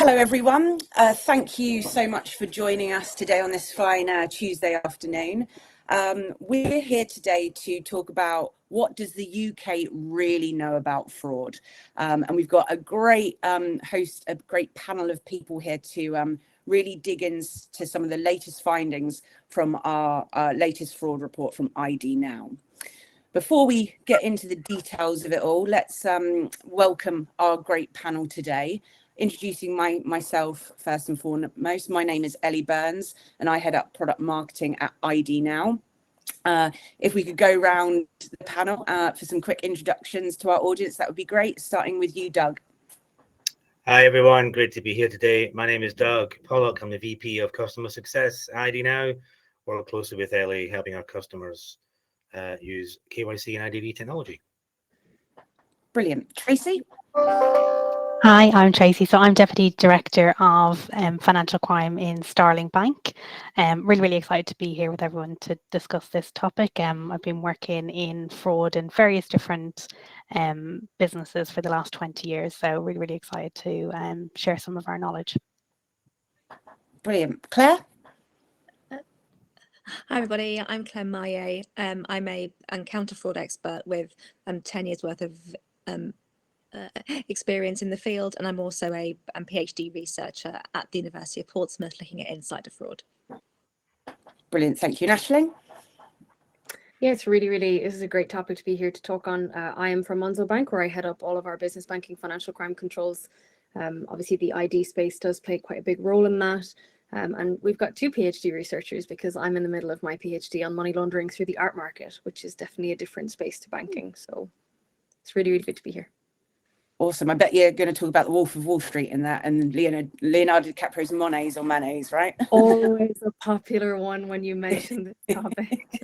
Hello everyone, thank you so much for joining us today on this fine Tuesday afternoon. We're here today to talk about what does the UK really know about fraud, and we've got a great a great panel of people here to really dig into some of the latest findings from our latest fraud report from IDnow. Before we get into the details of it all, let's welcome our great panel today. Introducing myself first and foremost, my name is Ellie Burns and I head up product marketing at IDnow. If we could go round the panel for some quick introductions to our audience, that would be great, starting with you, Doug. Hi everyone, great to be here today. My name is Doug Pollock. I'm the VP of Customer Success at IDnow. Work closely with Ellie, helping our customers use KYC and IDV technology. Brilliant. Tracy? Hi, I'm Tracy. So I'm Deputy Director of Financial Crime in Starling Bank. Really excited to be here with everyone to discuss this topic. I've been working in fraud in various different businesses for the last 20 years. So really excited to share some of our knowledge. Brilliant. Claire? Hi everybody, I'm Claire Maillet. I'm a counter fraud expert with 10 years worth of experience in the field, and I'm also a PhD researcher at the University of Portsmouth looking at insider fraud. Brilliant, thank you. Ashling? Yeah, it's really, this is a great topic to be here to talk on. I am from Monzo Bank, where I head up all of our business banking financial crime controls. Obviously the ID space does play quite a big role in that. And we've got two PhD researchers because I'm in the middle of my PhD on money laundering through the art market, which is definitely a different space to banking. So it's really good to be here. Awesome. I bet you're going to talk about the Wolf of Wall Street in that, and Leonardo DiCaprio's Monets or Manets, right? Always a popular one when you mention this topic.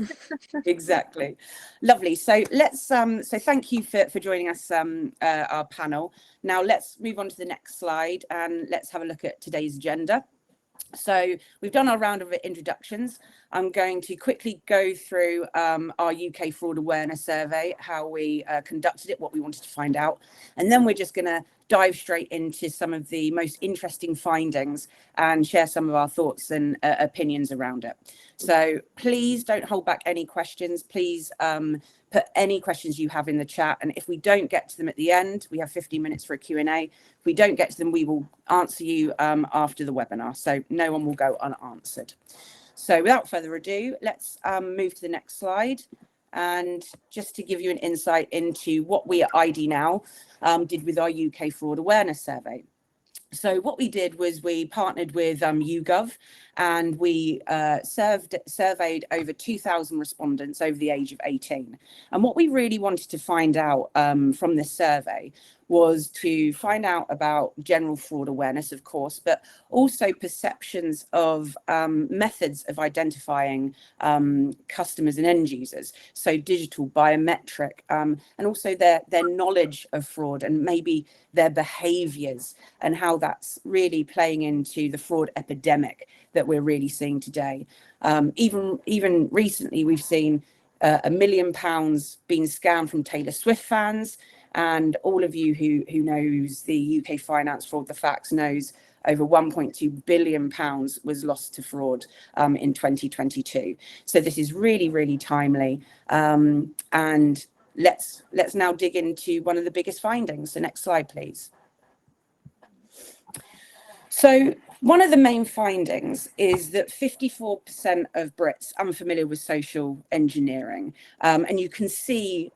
Exactly. Lovely. So let's so thank you for joining us, our panel. Now let's move on to the next slide and let's have a look at today's agenda. So we've done our round of introductions. I'm going to quickly go through our UK fraud awareness survey, how we conducted it, what we wanted to find out, and then we're just going to dive straight into some of the most interesting findings and share some of our thoughts and opinions around it. So please don't hold back any questions. Please put any questions you have in the chat, and if we don't get to them at the end, we have 15 minutes for a Q&A. If we don't get to them, we will answer you after the webinar, so no one will go unanswered. So without further ado, let's move to the next slide. And just to give you an insight into what we at IDnow did with our UK fraud awareness survey. So what we did was we partnered with YouGov, and we surveyed over 2,000 respondents over the age of 18. And what we really wanted to find out from this survey was to find out about general fraud awareness, of course, but also perceptions of methods of identifying customers and end users. So digital, biometric, and also their knowledge of fraud and maybe their behaviours and how that's really playing into the fraud epidemic that we're really seeing today. Even recently, we've seen £1 million being scammed from Taylor Swift fans. And all of you who knows the UK finance fraud, the facts, knows over £1.2 billion was lost to fraud in 2022. So this is really timely. And let's now dig into one of the biggest findings. So next slide, please. So one of the main findings is that 54% of Brits are unfamiliar with social engineering. And you can see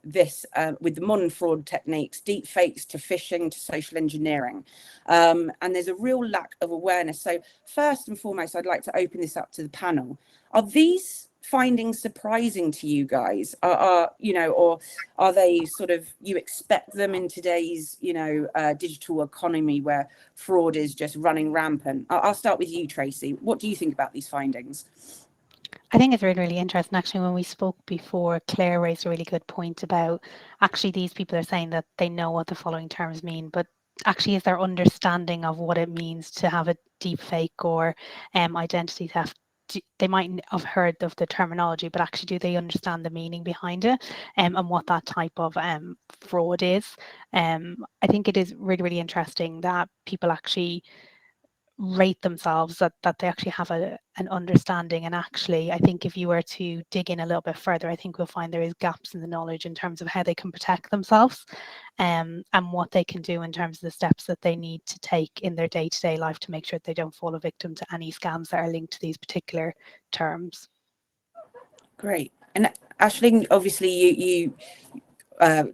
this with the modern fraud techniques, deep fakes to phishing to social engineering. And there's a real lack of awareness. So first and foremost, I'd like to open this up to the panel. Are these findings surprising to you guys? Or are they sort of, you expect them in today's, digital economy where fraud is just running rampant? I'll start with you, Tracy. What do you think about these findings? I think it's really interesting. Actually, when we spoke before, Claire raised a really good point about actually these people are saying that they know what the following terms mean, but actually is their understanding of what it means to have a deep fake or identity theft they mightn't have heard of the terminology, but actually do they understand the meaning behind it, and what that type of fraud is. I think it is really, really interesting that people actually rate themselves, that they actually have an understanding. And actually, I think if you were to dig in a little bit further, I think we'll find there is gaps in the knowledge in terms of how they can protect themselves, and what they can do in terms of the steps that they need to take in their day-to-day life to make sure that they don't fall a victim to any scams that are linked to these particular terms. Great. And Aisling, obviously you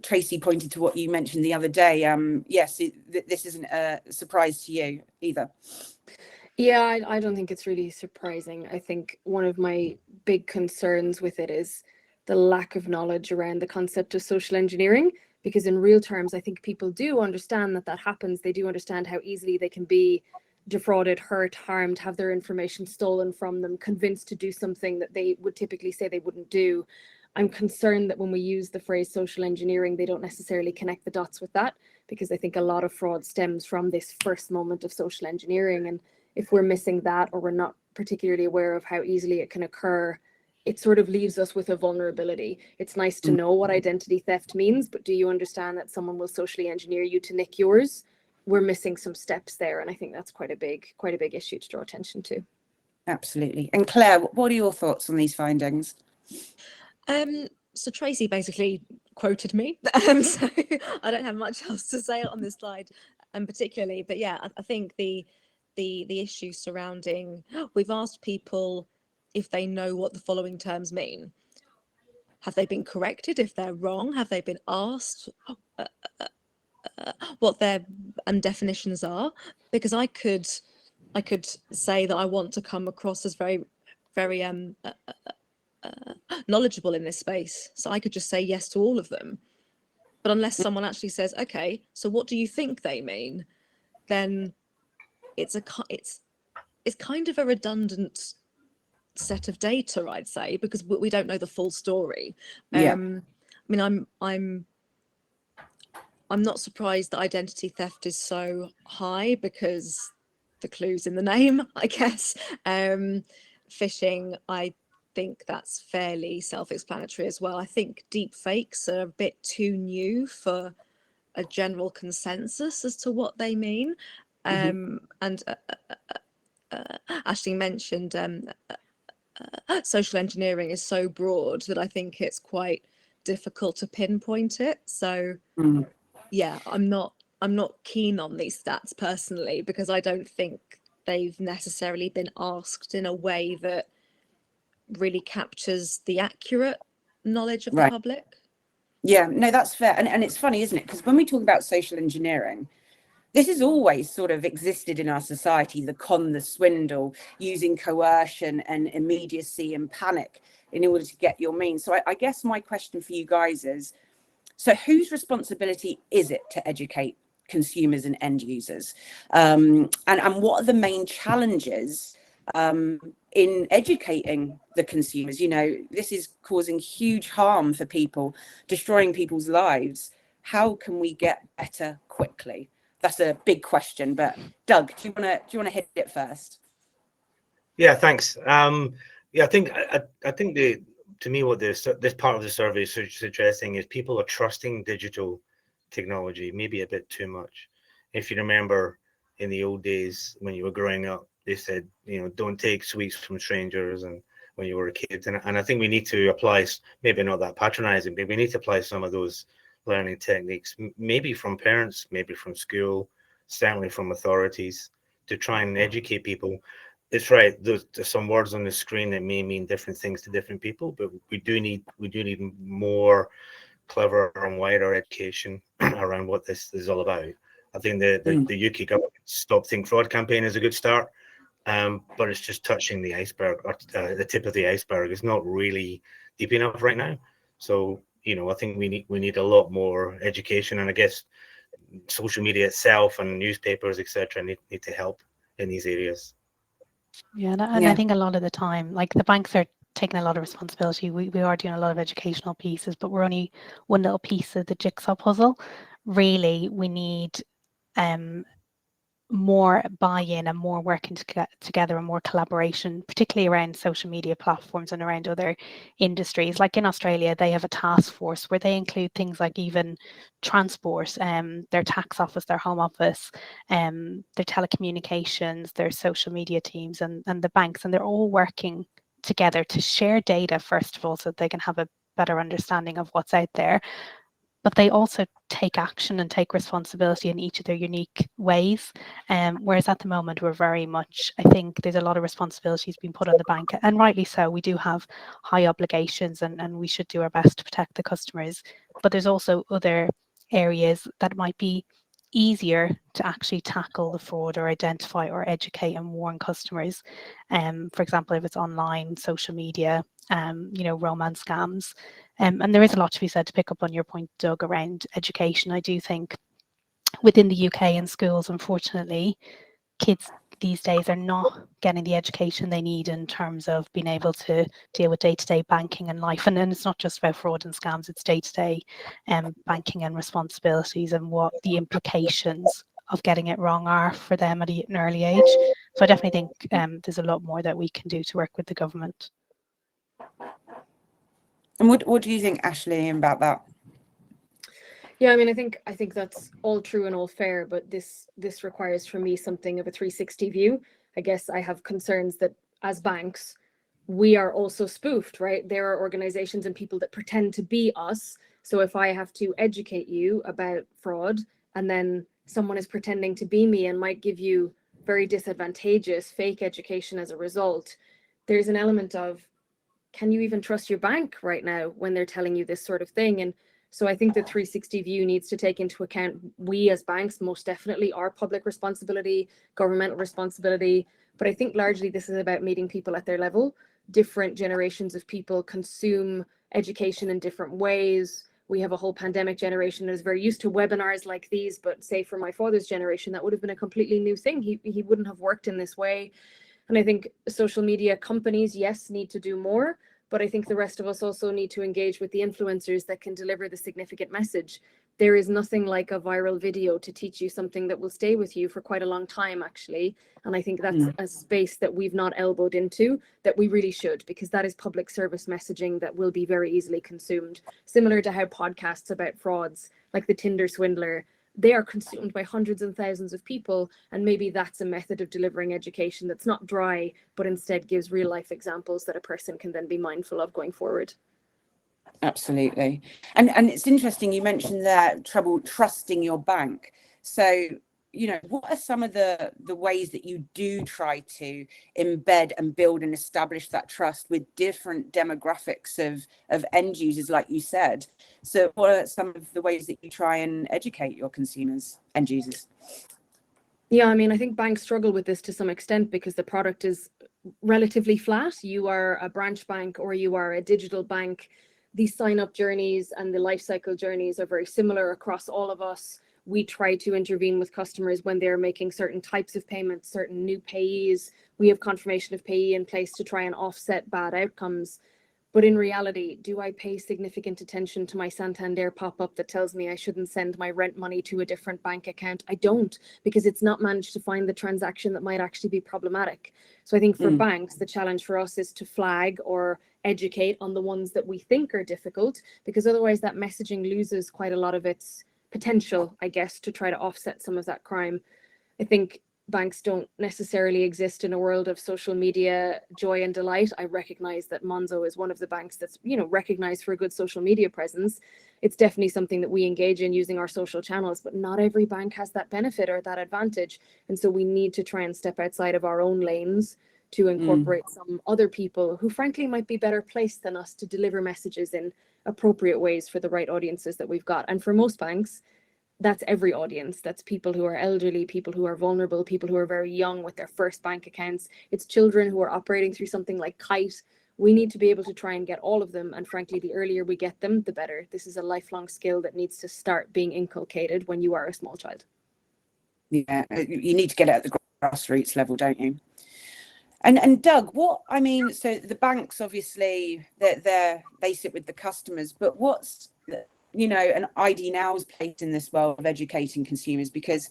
Tracy pointed to what you mentioned the other day. Yes, this isn't a surprise to you either. Yeah, I don't think it's really surprising. I think one of my big concerns with it is the lack of knowledge around the concept of social engineering, because in real terms, I think people do understand that happens. They do understand how easily they can be defrauded, hurt, harmed, have their information stolen from them, convinced to do something that they would typically say they wouldn't do. I'm concerned that when we use the phrase social engineering, they don't necessarily connect the dots with that, because I think a lot of fraud stems from this first moment of social engineering. And if we're missing that, or we're not particularly aware of how easily it can occur, it sort of leaves us with a vulnerability. It's nice to know what identity theft means, but do you understand that someone will socially engineer you to nick yours? We're missing some steps there, and I think that's quite a big issue to draw attention to. Absolutely. And Claire, what are your thoughts on these findings? So Tracy basically quoted me, so I don't have much else to say on this slide, particularly. But yeah, I think the issue surrounding, we've asked people if they know what the following terms mean. Have they been corrected if they're wrong? Have they been asked what their definitions are? Because I could say that I want to come across as very, very knowledgeable in this space, so I could just say yes to all of them. But unless someone actually says, okay, so what do you think they mean, then it's kind of a redundant set of data, I'd say, because we don't know the full story. Yeah. I mean, I'm not surprised that identity theft is so high, because the clue's in the name, I guess. Phishing, I think that's fairly self-explanatory as well. I think deep fakes are a bit too new for a general consensus as to what they mean. And Aisling mentioned social engineering is so broad that I think it's quite difficult to pinpoint it. So yeah, I'm not keen on these stats personally, because I don't think they've necessarily been asked in a way that really captures the accurate knowledge of the public. Yeah, no, that's fair. And it's funny, isn't it? Because when we talk about social engineering, this has always sort of existed in our society, the con, the swindle, using coercion and immediacy and panic in order to get your means. So I guess my question for you guys is, so whose responsibility is it to educate consumers and end users? And what are the main challenges in educating the consumers? You know, this is causing huge harm for people, destroying people's lives. How can we get better quickly? That's a big question, but Doug, do you want to hit it first? Yeah, thanks. Yeah, I think to me, what this part of the survey is suggesting is people are trusting digital technology maybe a bit too much. If you remember in the old days when you were growing up, they said, you know, don't take sweets from strangers, and when you were a kid. And I think we need to apply, maybe not that patronizing, but we need to apply some of those learning techniques, maybe from parents, maybe from school, certainly from authorities, to try and educate people. It's right, there's some words on the screen that may mean different things to different people, but we do need more clever and wider education around what this is all about. I think the UK government Stop Think Fraud campaign is a good start, but it's just touching the iceberg, or the tip of the iceberg. It's not really deep enough right now. So, you know, I think we need a lot more education, and I guess social media itself and newspapers, etc., need to help in these areas. Yeah, and I think a lot of the time, like, the banks are taking a lot of responsibility. We are doing a lot of educational pieces, but we're only one little piece of the jigsaw puzzle. Really, we need more buy-in and more working together and more collaboration, particularly around social media platforms and around other industries. Like in Australia, they have a task force where they include things like even transport, their tax office, their home office, their telecommunications, their social media teams, and the banks, and they're all working together to share data, first of all, so that they can have a better understanding of what's out there. But they also take action and take responsibility in each of their unique ways. Whereas at the moment, we're very much, I think there's a lot of responsibilities being put on the bank, and rightly so. We do have high obligations, and we should do our best to protect the customers. But there's also other areas that might be easier to actually tackle the fraud or identify or educate and warn customers. For example, if it's online, social media, romance scams. And there is a lot to be said, to pick up on your point, Doug, around education. I do think within the UK in schools, unfortunately, kids these days are not getting the education they need in terms of being able to deal with day-to-day banking and life. And then it's not just about fraud and scams, it's day-to-day banking and responsibilities and what the implications of getting it wrong are for them at an early age. So I definitely think there's a lot more that we can do to work with the government. And what do you think, Ashley, about that? Yeah, I mean, I think that's all true and all fair, but this requires for me something of a 360 view. I guess I have concerns that as banks, we are also spoofed, right? There are organizations and people that pretend to be us. So if I have to educate you about fraud and then someone is pretending to be me and might give you very disadvantageous fake education as a result, there's an element of, can you even trust your bank right now when they're telling you this sort of thing? And so I think the 360 view needs to take into account, we as banks, most definitely our public responsibility, governmental responsibility. But I think largely this is about meeting people at their level. Different generations of people consume education in different ways. We have a whole pandemic generation that is very used to webinars like these, but say for my father's generation, that would have been a completely new thing. He wouldn't have worked in this way. And I think social media companies, yes, need to do more, but I think the rest of us also need to engage with the influencers that can deliver the significant message. There is nothing like a viral video to teach you something that will stay with you for quite a long time, actually. And I think that's a space that we've not elbowed into, that we really should, because that is public service messaging that will be very easily consumed. Similar to how podcasts about frauds, like the Tinder swindler, they are consumed by hundreds and thousands of people. And maybe that's a method of delivering education that's not dry, but instead gives real life examples that a person can then be mindful of going forward. Absolutely. And it's interesting, you mentioned that trouble trusting your bank. So, what are some of the ways that you do try to embed and build and establish that trust with different demographics of end users, like you said? So what are some of the ways that you try and educate your consumers, end users? Yeah, I mean, I think banks struggle with this to some extent because the product is relatively flat. You are a branch bank or you are a digital bank. These sign-up journeys and the life cycle journeys are very similar across all of us. We try to intervene with customers when they're making certain types of payments, certain new payees. We have confirmation of payee in place to try and offset bad outcomes. But in reality, do I pay significant attention to my Santander pop-up that tells me I shouldn't send my rent money to a different bank account? I don't, because it's not managed to find the transaction that might actually be problematic. So I think for banks, the challenge for us is to flag or educate on the ones that we think are difficult, because otherwise that messaging loses quite a lot of its potential, I guess, to try to offset some of that crime. I think banks don't necessarily exist in a world of social media joy and delight. I recognize that Monzo is one of the banks that's, recognized for a good social media presence. It's definitely something that we engage in using our social channels, but not every bank has that benefit or that advantage. And so we need to try and step outside of our own lanes to incorporate some other people who frankly might be better placed than us to deliver messages in appropriate ways for the right audiences that we've got. And for most banks, that's every audience. That's people who are elderly, people who are vulnerable, people who are very young with their first bank accounts. It's children who are operating through something like Kite. We need to be able to try and get all of them. And frankly, the earlier we get them, the better. This is a lifelong skill that needs to start being inculcated when you are a small child. Yeah, you need to get it at the grassroots level, don't you? And Doug, so the banks, obviously, they sit with the customers, but what's, an IDnow's place in this world of educating consumers? Because,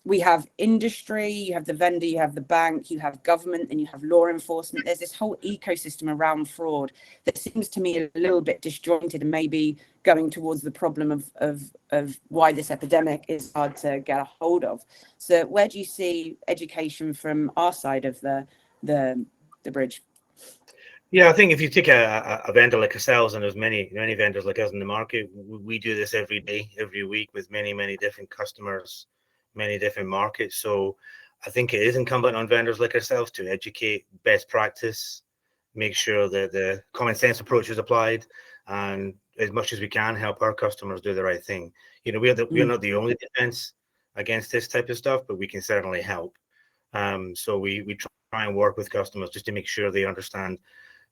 we have industry, you have the vendor, you have the bank, you have government, and you have law enforcement. There's this whole ecosystem around fraud that seems to me a little bit disjointed and maybe going towards the problem of why this epidemic is hard to get a hold of. So where do you see education from our side of the bridge? Yeah, I think if you take a vendor like ourselves, and there's many vendors like us in the market, we do this every day, every week with many different customers, many different markets. So I think it is incumbent on vendors like ourselves to educate best practice, make sure that the common sense approach is applied, and as much as we can help our customers do the right thing. You know, we're not the only defense against this type of stuff, but we can certainly help. So we try and work with customers just to make sure they understand,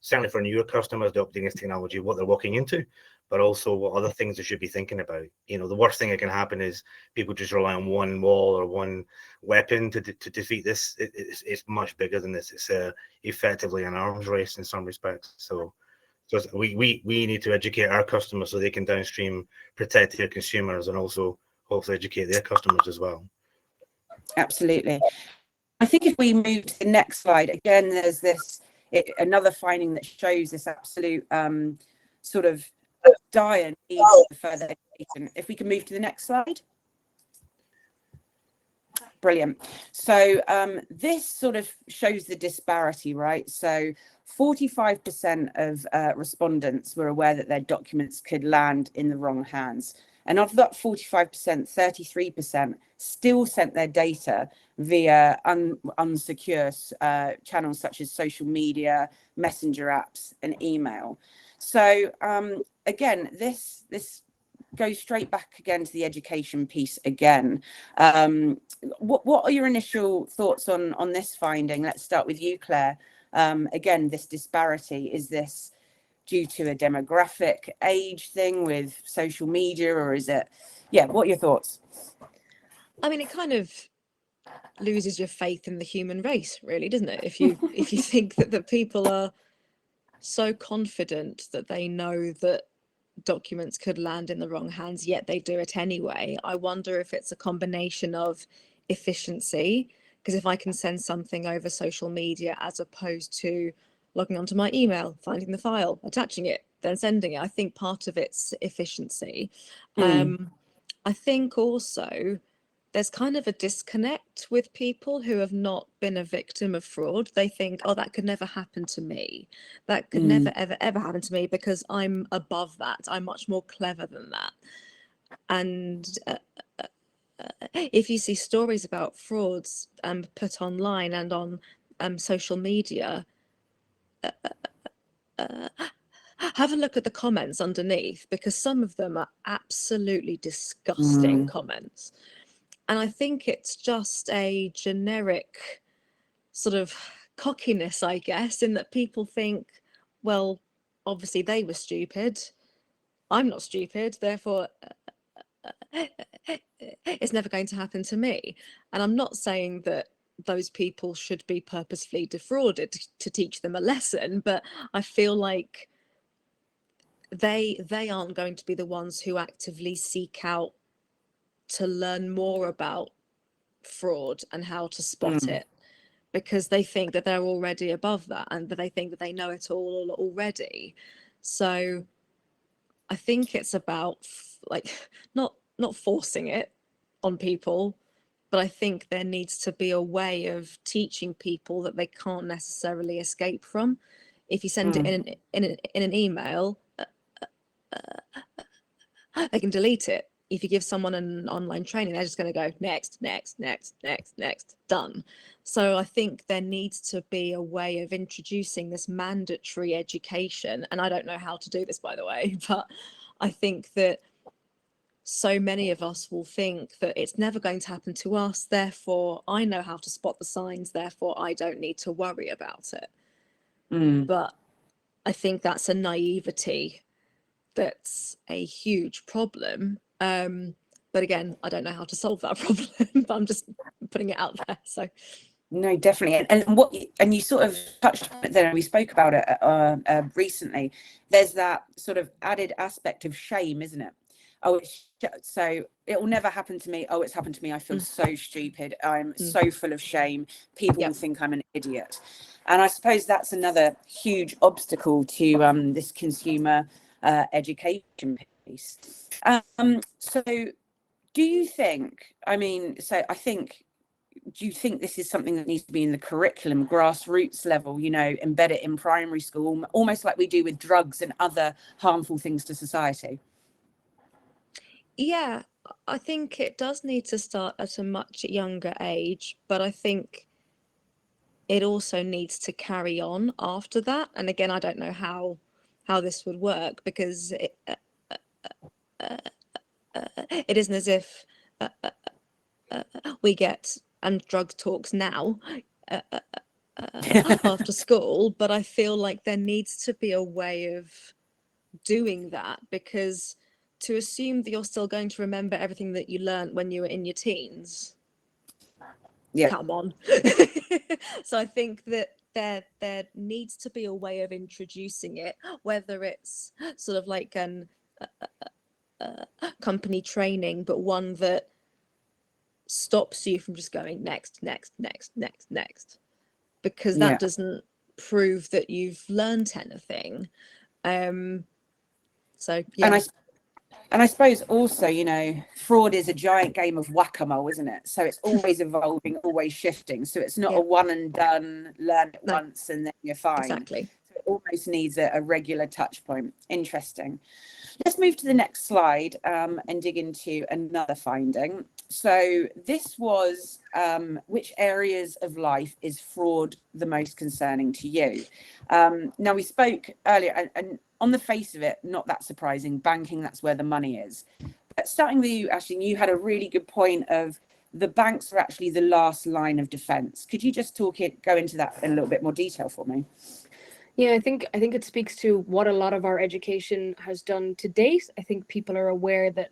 certainly for newer customers adopting this technology, what they're walking into, but also what other things they should be thinking about. You know, the worst thing that can happen is people just rely on one wall or one weapon to defeat this. It's much bigger than this. It's effectively an arms race in some respects. So we need to educate our customers so they can downstream protect their consumers and also hopefully educate their customers as well. Absolutely. I think if we move to the next slide, again, there's another finding that shows this absolute sort of dire need for further education. If we can move to the next slide. Brilliant. So this sort of shows the disparity, right? So 45% of respondents were aware that their documents could land in the wrong hands. And of that 45%, 33% still sent their data via unsecure channels such as social media, messenger apps, and email. So again, this goes straight back again to the education piece again. What are your initial thoughts on this finding? Let's start with you, Claire. Again, this disparity, is this due to a demographic age thing with social media, or is it, what are your thoughts? I mean, it kind of loses your faith in the human race, really, doesn't it? If you think that the people are so confident that they know that documents could land in the wrong hands, yet they do it anyway. I wonder if it's a combination of efficiency, because if I can send something over social media as opposed to logging onto my email, finding the file, attaching it, then sending it, I think part of it's efficiency. I think also there's kind of a disconnect with people who have not been a victim of fraud. They think, oh, that could never happen to me. That could never, ever happen to me because I'm above that. I'm much more clever than that. And if you see stories about frauds put online and on social media, have a look at the comments underneath, because some of them are absolutely disgusting comments. And I think it's just a generic sort of cockiness, I guess, in that people think, well, obviously they were stupid. I'm not stupid, therefore it's never going to happen to me. And I'm not saying that those people should be purposefully defrauded to teach them a lesson, but I feel like they aren't going to be the ones who actively seek out to learn more about fraud and how to spot it, because they think that they're already above that and that they think that they know it all already. So I think it's about like not forcing it on people, but I think there needs to be a way of teaching people that they can't necessarily escape from. If you send it in an email, they can delete it. If you give someone an online training, they're just going to go next, done. So I think there needs to be a way of introducing this mandatory education. And I don't know how to do this, by the way, but I think that so many of us will think that it's never going to happen to us. Therefore, I know how to spot the signs. Therefore, I don't need to worry about it. But I think that's a naivety that's a huge problem. But again, I don't know how to solve that problem, but I'm just putting it out there. So no, definitely. And you sort of touched on it there, and we spoke about it recently. There's that sort of added aspect of shame, isn't it? So it will never happen to me. Oh, it's happened to me. I feel so stupid. I'm Mm. so full of shame. People Yep. will think I'm an idiot. And I suppose that's another huge obstacle to this consumer education piece. So do you think, do you think this is something that needs to be in the curriculum, grassroots level, you know, embedded in primary school, almost like we do with drugs and other harmful things to society? Yeah, I think it does need to start at a much younger age, but I think it also needs to carry on after that. And again, I don't know how this would work, because it isn't as if we get and drug talks now after school, but I feel like there needs to be a way of doing that, because to assume that you're still going to remember everything that you learned when you were in your teens, Yeah. come on. So I think that there needs to be a way of introducing it, whether it's sort of like an company training, but one that stops you from just going next, because that Yeah. doesn't prove that you've learned anything. So yeah. And I suppose also, you know, fraud is a giant game of whack-a-mole, isn't it? So it's always evolving, always shifting. So it's not Yeah. a one and done, learn it No. once and then you're fine. Exactly. So it almost needs a regular touch point. Interesting. Let's move to the next slide and dig into another finding. So this was which areas of life is fraud the most concerning to you? Now, we spoke earlier, and on the face of it, not that surprising, banking, that's where the money is. But starting with you, Aisling, you had a really good point of the banks are actually the last line of defense. Could you just go into that in a little bit more detail for me? Yeah, I think it speaks to what a lot of our education has done to date. I think people are aware that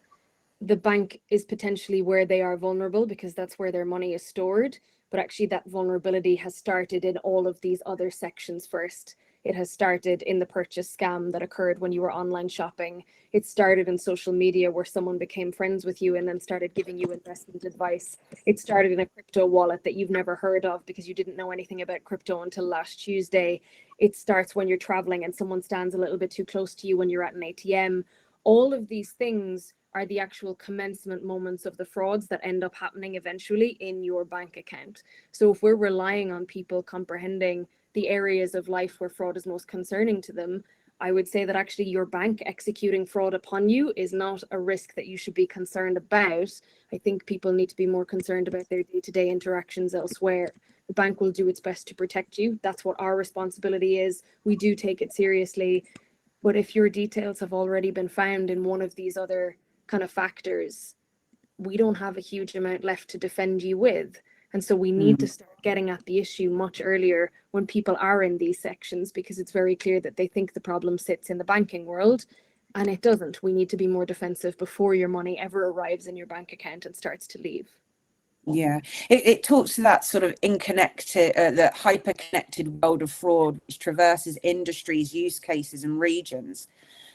the bank is potentially where they are vulnerable because that's where their money is stored. But actually that vulnerability has started in all of these other sections first. It has started in the purchase scam that occurred when you were online shopping. It started in social media where someone became friends with you and then started giving you investment advice. It started in a crypto wallet that you've never heard of because you didn't know anything about crypto until last Tuesday. It starts when you're traveling and someone stands a little bit too close to you when you're at an ATM. All of these things are the actual commencement moments of the frauds that end up happening eventually in your bank account. So if we're relying on people comprehending the areas of life where fraud is most concerning to them, I would say that actually your bank executing fraud upon you is not a risk that you should be concerned about. I think people need to be more concerned about their day-to-day interactions elsewhere. The bank will do its best to protect you. That's what our responsibility is. We do take it seriously. But if your details have already been found in one of these other kind of factors, we don't have a huge amount left to defend you with. And so we need to start getting at the issue much earlier when people are in these sections, because it's very clear that they think the problem sits in the banking world, and it doesn't. We need to be more defensive before your money ever arrives in your bank account and starts to leave. Yeah, it talks to that sort of the hyper-connected world of fraud, which traverses industries, use cases, and regions.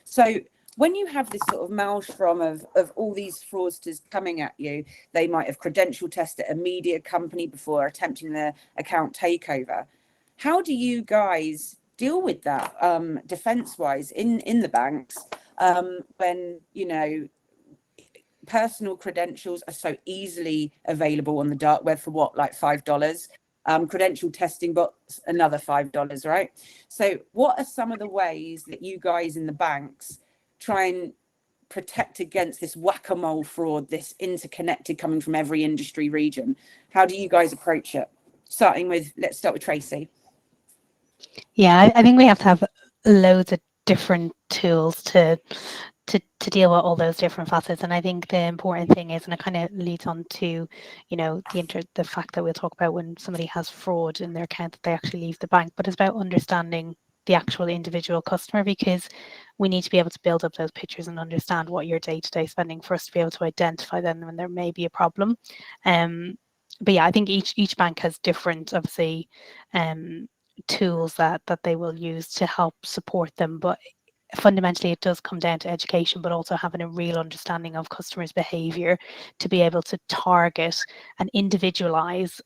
So when you have this sort of maelstrom of all these fraudsters coming at you, they might have credential tested a media company before attempting the account takeover. How do you guys deal with that defense-wise in the banks when, you know, personal credentials are so easily available on the dark web for what, like $5? Credential testing bots, another $5, right? So what are some of the ways that you guys in the banks try and protect against this whack-a-mole fraud, this interconnected coming from every industry region? How do you guys approach it? Let's start with Tracy. Yeah, I think we have to have loads of different tools to deal with all those different facets. And I think the important thing is, and it kind of leads on to, you know, the fact that we'll talk about when somebody has fraud in their account that they actually leave the bank, but it's about understanding the actual individual customer, because we need to be able to build up those pictures and understand what your day-to-day spending for us to be able to identify them when there may be a problem. But yeah, I think each bank has different, obviously, tools that they will use to help support them. But fundamentally it does come down to education, but also having a real understanding of customers' behavior to be able to target and individualize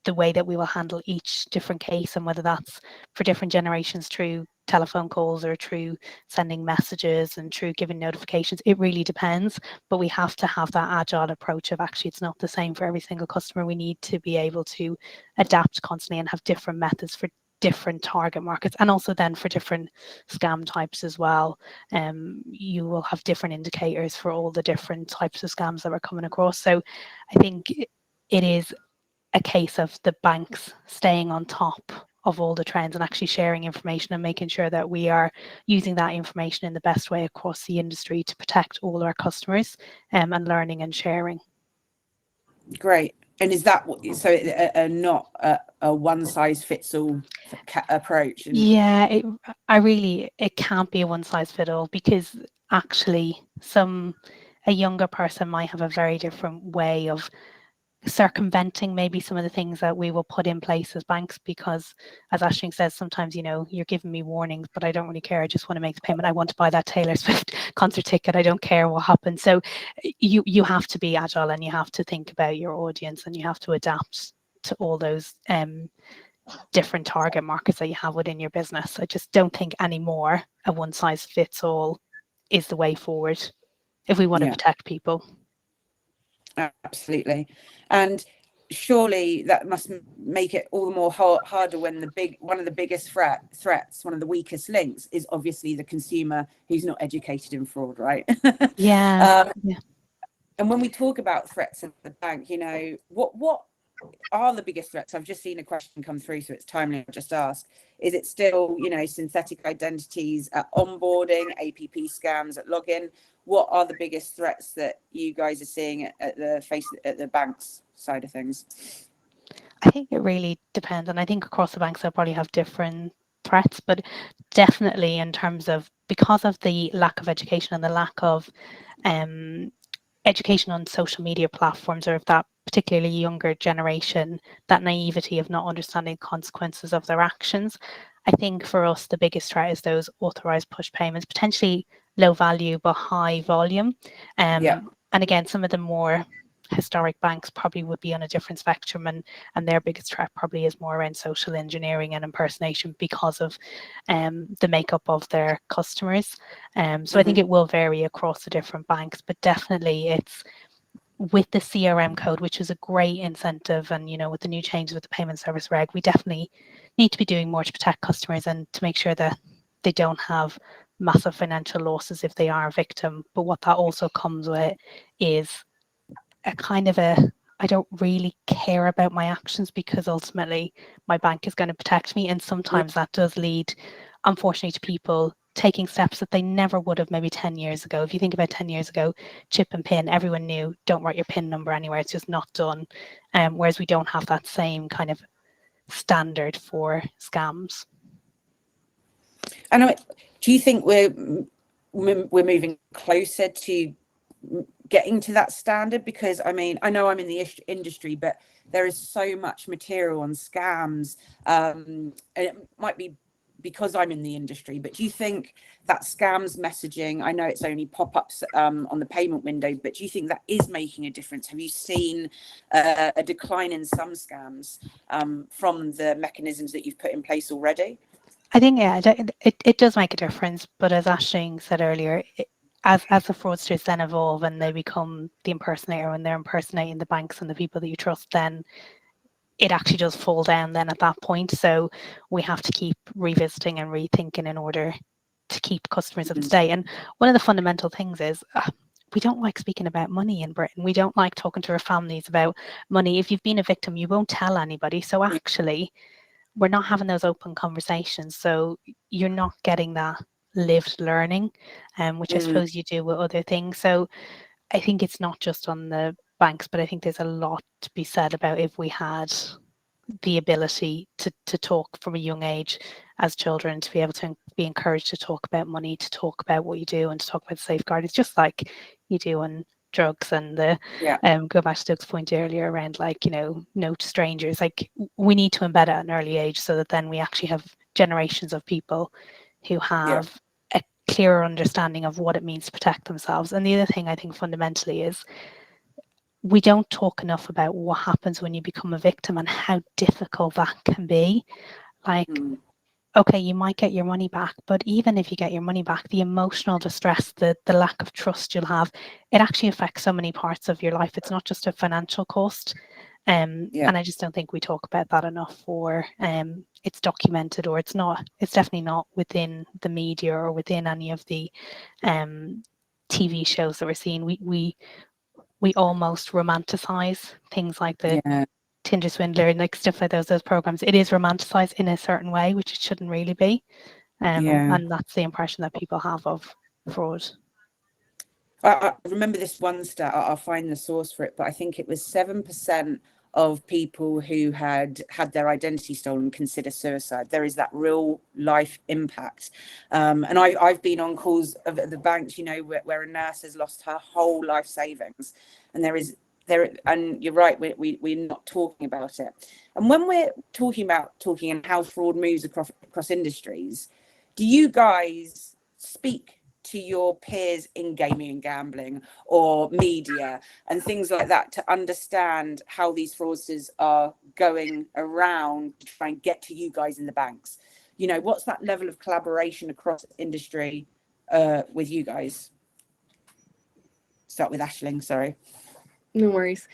the way that we will handle each different case, and whether that's for different generations through telephone calls or through sending messages and through giving notifications. It really depends, but we have to have that agile approach of actually it's not the same for every single customer. We need to be able to adapt constantly and have different methods for different target markets, and also then for different scam types as well. You will have different indicators for all the different types of scams that we're coming across. So I think it is a case of the banks staying on top of all the trends and actually sharing information and making sure that we are using that information in the best way across the industry to protect all our customers, and learning and sharing. Great. And is that so? Not a one size fits all approach? Yeah, it can't be a one size fit all, because actually a younger person might have a very different way of circumventing maybe some of the things that we will put in place as banks, because as Aisling says, sometimes you're giving me warnings, but I don't really care. I just want to make the payment. I want to buy that Taylor Swift concert ticket. I don't care what happens. So you have to be agile, and you have to think about your audience, and you have to adapt to all those different target markets that you have within your business. I just don't think anymore a one size fits all is the way forward if we want to protect people. Absolutely. And surely that must make it all the more harder when one of the biggest threats, one of the weakest links, is obviously the consumer who's not educated in fraud, right? Yeah. And when we talk about threats in the bank, what are the biggest threats? I've just seen a question come through, so it's timely I'll just ask. Is it still, synthetic identities at onboarding, APP scams at login? What are the biggest threats that you guys are seeing at the bank's side of things? I think it really depends, and I think across the banks they'll probably have different threats, but definitely in terms of, because of the lack of education and the lack of education on social media platforms, or if that particularly younger generation, that naivety of not understanding consequences of their actions. I think for us the biggest threat is those authorized push payments, potentially low value but high volume. And again, some of the more historic banks probably would be on a different spectrum, and their biggest threat probably is more around social engineering and impersonation because of the makeup of their customers. So I think it will vary across the different banks, but definitely it's with the CRM code, which is a great incentive, and with the new changes with the payment service reg, we definitely need to be doing more to protect customers and to make sure that they don't have massive financial losses if they are a victim. But what that also comes with is a kind of I don't really care about my actions, because ultimately my bank is going to protect me, and sometimes that does lead, unfortunately, to people taking steps that they never would have maybe 10 years ago. If you think about 10 years ago, chip and pin, everyone knew, don't write your pin number anywhere, it's just not done. Whereas we don't have that same kind of standard for scams. And do you think we're moving closer to getting to that standard? Because I know I'm in the industry, but there is so much material on scams, and it might be because I'm in the industry, but do you think that scams messaging, I know it's only pop-ups on the payment window, but do you think that is making a difference? Have you seen a decline in some scams from the mechanisms that you've put in place already? I think, it does make a difference, but as Aisling said earlier, as the fraudsters then evolve and they become the impersonator, and they're impersonating the banks and the people that you trust, then it actually does fall down then at that point. So we have to keep revisiting and rethinking in order to keep customers up to date. And one of the fundamental things is we don't like speaking about money in Britain. We don't like talking to our families about money. If you've been a victim, you won't tell anybody. So actually, we're not having those open conversations. So you're not getting that lived learning, which I suppose you do with other things. So I think it's not just on the banks, but I think there's a lot to be said about if we had the ability to talk from a young age as children, to be able to be encouraged to talk about money, to talk about what you do, and to talk about safeguard. It's just like you do on drugs, and go back to Doug's point earlier around no to strangers. Like, we need to embed it at an early age so that then we actually have generations of people who have a clearer understanding of what it means to protect themselves. And the other thing I think fundamentally is we don't talk enough about what happens when you become a victim and how difficult that can be. Like, okay, you might get your money back, but even if you get your money back, the emotional distress, the lack of trust you'll have, it actually affects so many parts of your life. It's not just a financial cost. And I just don't think we talk about that enough, or it's documented, or it's definitely not within the media or within any of the TV shows that we're seeing. We almost romanticize things like the Tinder swindler and like stuff like those programs. It is romanticized in a certain way, which it shouldn't really be. And that's the impression that people have of fraud. I remember this one stat, I'll find the source for it, but I think it was 7% of people who had their identity stolen consider suicide. There is that real life impact. And I've been on calls at the banks, you know, where a nurse has lost her whole life savings. And and you're right, we're not talking about it. And when we're talking and how fraud moves across industries, do you guys speak to your peers in gaming and gambling or media and things like that to understand how these fraudsters are going around to try and get to you guys in the banks? You know, what's that level of collaboration across industry with you guys? Start with Aisling, sorry. No worries.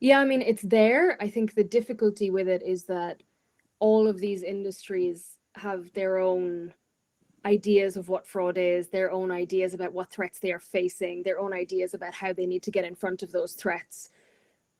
Yeah, I mean, it's there. I think the difficulty with it is that all of these industries have their own ideas of what fraud is, their own ideas about what threats they are facing, their own ideas about how they need to get in front of those threats.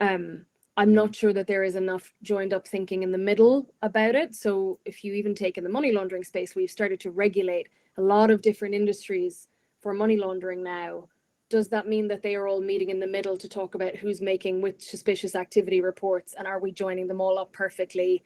I'm not sure that there is enough joined up thinking in the middle about it. So if you even take in the money laundering space, we've started to regulate a lot of different industries for money laundering now. Does that mean that they are all meeting in the middle to talk about who's making which suspicious activity reports, and are we joining them all up perfectly?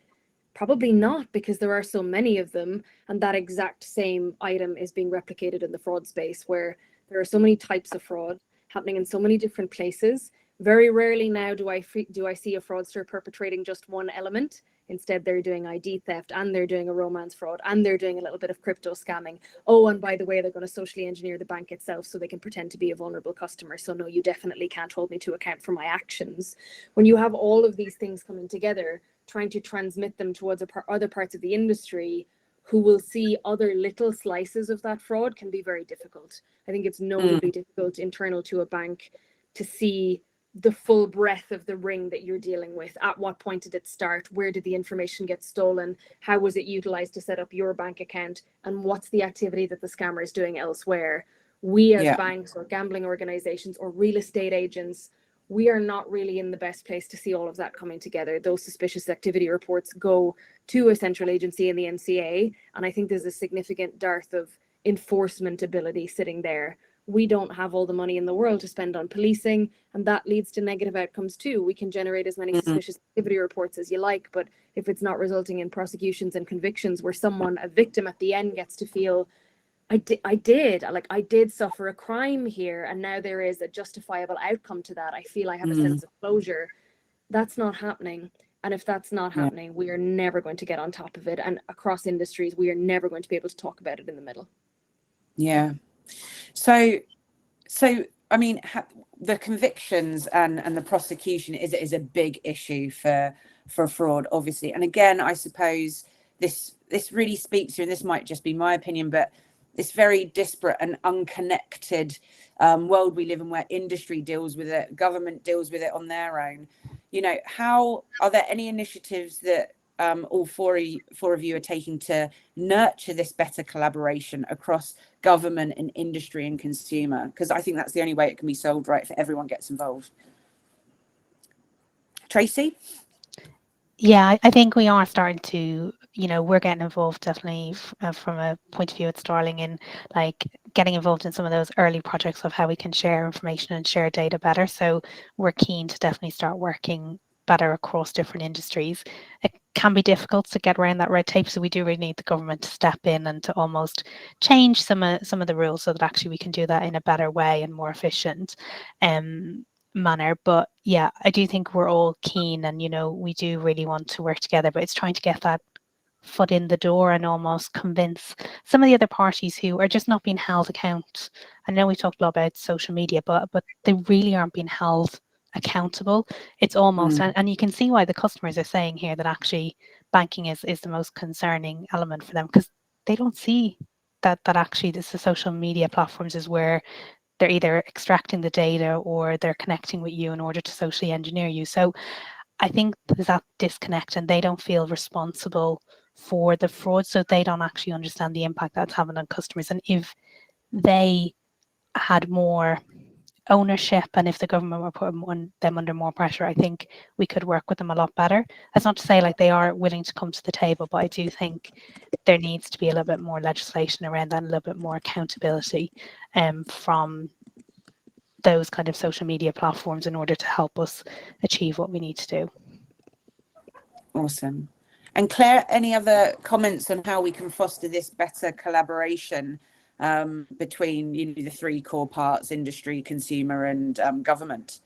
Probably not, because there are so many of them, and that exact same item is being replicated in the fraud space, where there are so many types of fraud happening in so many different places. Very rarely now do I see a fraudster perpetrating just one element. Instead, they're doing ID theft, and they're doing a romance fraud, and they're doing a little bit of crypto scamming. Oh, and by the way, they're going to socially engineer the bank itself so they can pretend to be a vulnerable customer. So no, you definitely can't hold me to account for my actions. When you have all of these things coming together, trying to transmit them towards other parts of the industry who will see other little slices of that fraud can be very difficult. I think it's notably difficult internal to a bank to see the full breadth of the ring that you're dealing with. At what point did it start? Where did the information get stolen? How was it utilized to set up your bank account? And what's the activity that the scammer is doing elsewhere? We as banks or gambling organizations or real estate agents, we are not really in the best place to see all of that coming together. Those suspicious activity reports go to a central agency in the NCA, and I think there's a significant dearth of enforcement ability sitting there. We don't have all the money in the world to spend on policing, and that leads to negative outcomes too. We can generate as many suspicious activity reports as you like, but if it's not resulting in prosecutions and convictions where a victim at the end gets to feel, I did suffer a crime here, and now there is a justifiable outcome to that. I feel I have a sense of closure. That's not happening. And if that's not happening, we are never going to get on top of it. And across industries, we are never going to be able to talk about it in the middle. Yeah. So I mean, the convictions and the prosecution is a big issue for fraud, obviously. And again, I suppose this really speaks to, and this might just be my opinion, but this very disparate and unconnected world we live in, where industry deals with it, government deals with it on their own. You know, how are there any initiatives that all four of you are taking to nurture this better collaboration across government and industry and consumer? Because I think that's the only way it can be solved, right, if everyone gets involved. Tracy? Yeah, I think we are starting to, we're getting involved definitely from a point of view at Starling in like getting involved in some of those early projects of how we can share information and share data better. So we're keen to definitely start working better across different industries. It can be difficult to get around that red tape, so we do really need the government to step in and to almost change some of the rules so that actually we can do that in a better way and more efficient manner. But yeah, I do think we're all keen, and we do really want to work together, but it's trying to get that foot in the door and almost convince some of the other parties who are just not being held account. I know we talked a lot about social media, but they really aren't being held accountable. It's almost, and you can see why the customers are saying here that actually banking is the most concerning element for them, because they don't see that actually the social media platforms is where they're either extracting the data or they're connecting with you in order to socially engineer you. So I think there's that disconnect, and they don't feel responsible for the fraud, so they don't actually understand the impact that's having on customers. And if they had more ownership, and if the government were putting them under more pressure, I think we could work with them a lot better. That's not to say like they are willing to come to the table, but I do think there needs to be a little bit more legislation around that, and a little bit more accountability from those kind of social media platforms in order to help us achieve what we need to do. Awesome. And Claire, any other comments on how we can foster this better collaboration between the three core parts: industry, consumer, and government?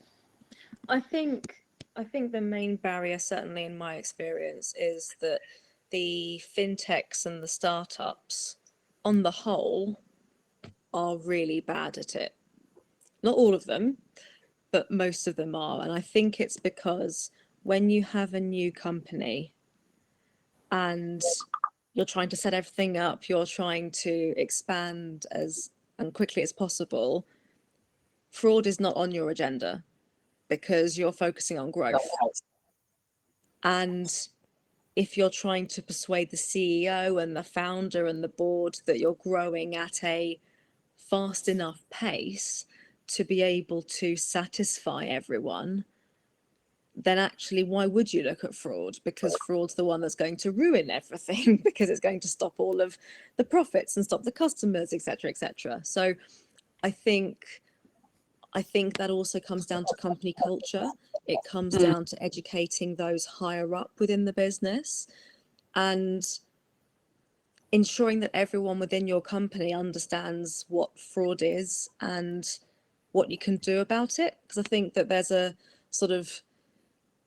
I think the main barrier, certainly in my experience, is that the fintechs and the startups on the whole are really bad at it. Not all of them, but most of them are. And I think it's because when you have a new company and you're trying to set everything up, you're trying to expand as quickly as possible, fraud is not on your agenda because you're focusing on growth. And if you're trying to persuade the CEO and the founder and the board that you're growing at a fast enough pace to be able to satisfy everyone, then actually why would you look at fraud? Because fraud's the one that's going to ruin everything, because it's going to stop all of the profits and stop the customers, etc., etc. So I think that also comes down to company culture. It comes down to educating those higher up within the business and ensuring that everyone within your company understands what fraud is and what you can do about it. Because I think that there's a sort of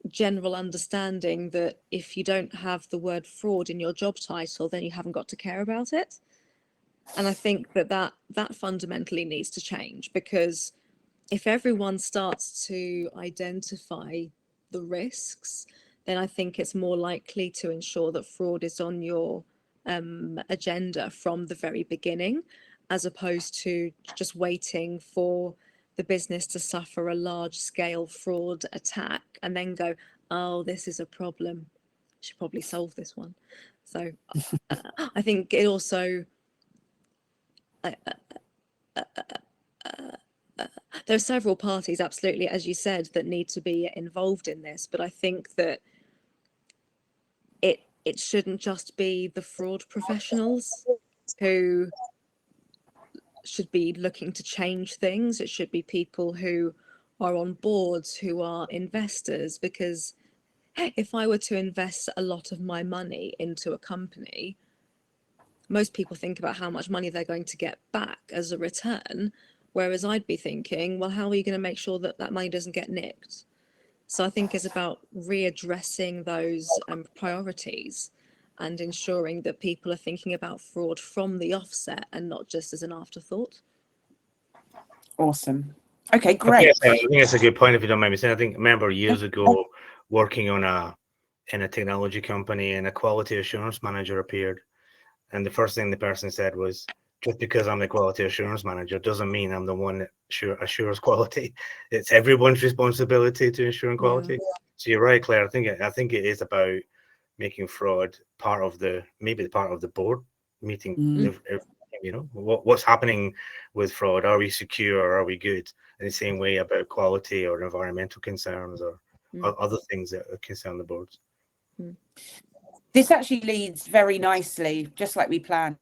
general understanding that if you don't have the word fraud in your job title, then you haven't got to care about it. And I think that fundamentally needs to change, because if everyone starts to identify the risks, then I think it's more likely to ensure that fraud is on your agenda from the very beginning, as opposed to just waiting for the business to suffer a large-scale fraud attack and then go, oh, this is a problem, I should probably solve this one. So I think it also there are several parties, absolutely, as you said, that need to be involved in this, but I think that it shouldn't just be the fraud professionals who should be looking to change things. It should be people who are on boards, who are investors, because if I were to invest a lot of my money into a company, most people think about how much money they're going to get back as a return, whereas I'd be thinking, well, how are you going to make sure that that money doesn't get nicked? So I think it's about readdressing those priorities and ensuring that people are thinking about fraud from the offset and not just as an afterthought. Awesome. Okay, great. I think it's a good point, if you don't mind me saying. I remember years ago working in a technology company, and a quality assurance manager appeared. And the first thing the person said was, just because I'm the quality assurance manager doesn't mean I'm the one that assures quality. It's everyone's responsibility to ensure quality. Yeah. So you're right, Claire. I think it is about making fraud part of the board meeting. What's happening with fraud? Are we secure? Are we good? In the same way about quality or environmental concerns or other things that concern the boards. This actually leads very nicely, just like we planned,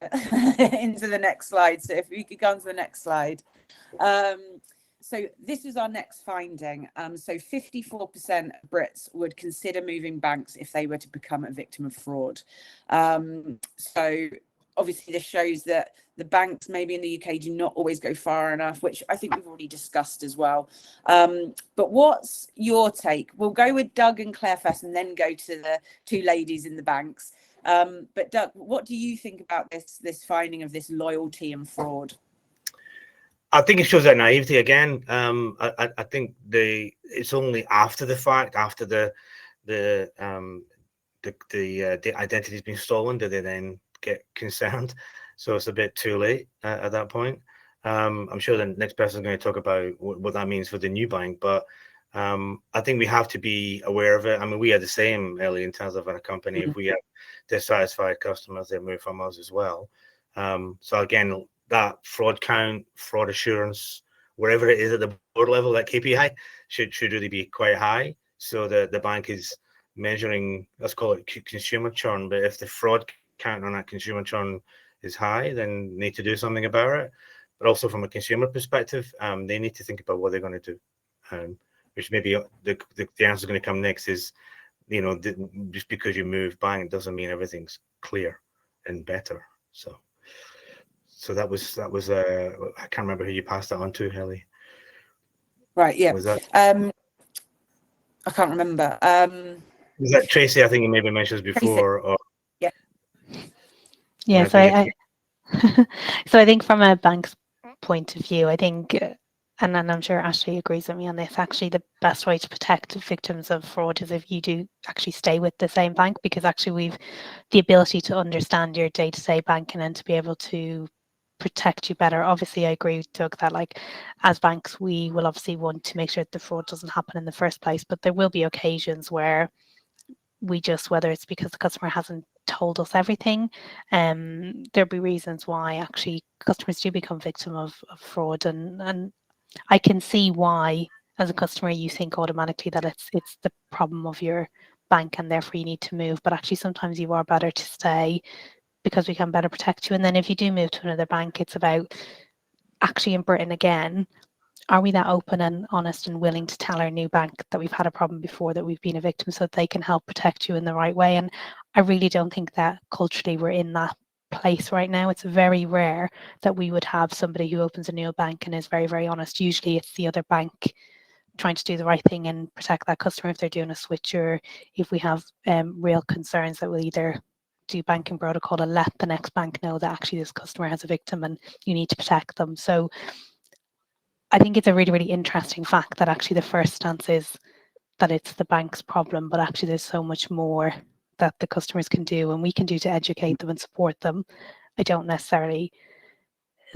into the next slide. So if we could go on to the next slide. So this is our next finding. So 54% of Brits would consider moving banks if they were to become a victim of fraud. So obviously this shows that the banks maybe in the UK do not always go far enough, which I think we've already discussed as well. But what's your take? We'll go with Doug and Claire first and then go to the two ladies in the banks. But Doug, what do you think about this finding of this loyalty and fraud? I think it shows that naivety again. I think it's only after the fact, after the identity's been stolen, do they then get concerned. So it's a bit too late at that point. I'm sure the next person is going to talk about what that means for the new bank, but I think we have to be aware of it. I mean, we are the same, Ellie, in terms of our company. If we have dissatisfied customers, they move from us as well. So again, that fraud count, fraud assurance, wherever it is at the board level, that KPI should really be quite high. So the bank is measuring, let's call it consumer churn. But if the fraud count on that consumer churn is high, then need to do something about it. But also from a consumer perspective, they need to think about what they're going to do. Which maybe the answer is going to come next is, just because you move bank doesn't mean everything's clear and better. So that was I can't remember who you passed that on to, Ellie. Right, yeah. Was that I can't remember. was that Tracy? I think you maybe mentioned before. Or Yeah, so I think from a bank's point of view, I think, and I'm sure Ashley agrees with me on this, actually the best way to protect victims of fraud is if you do actually stay with the same bank, because actually we've the ability to understand your day-to-day banking and to be able to protect you better. Obviously, I agree with Doug that like as banks, we will obviously want to make sure that the fraud doesn't happen in the first place, but there will be occasions where we just, whether it's because the customer hasn't told us everything, there'll be reasons why actually customers do become victim of fraud, and I can see why as a customer you think automatically that it's the problem of your bank and therefore you need to move, but actually sometimes you are better to stay because we can better protect you. And then if you do move to another bank, it's about actually in Britain again, are we that open and honest and willing to tell our new bank that we've had a problem before, that we've been a victim, so that they can help protect you in the right way? And I really don't think that culturally we're in that place right now. It's very rare that we would have somebody who opens a new bank and is very, very honest. Usually it's the other bank trying to do the right thing and protect that customer if they're doing a switch, or if we have real concerns, that we'll either do banking protocol and let the next bank know that actually this customer has a victim and you need to protect them. So I think it's a really, really interesting fact that actually the first stance is that it's the bank's problem, but actually there's so much more that the customers can do and we can do to educate them and support them. I don't necessarily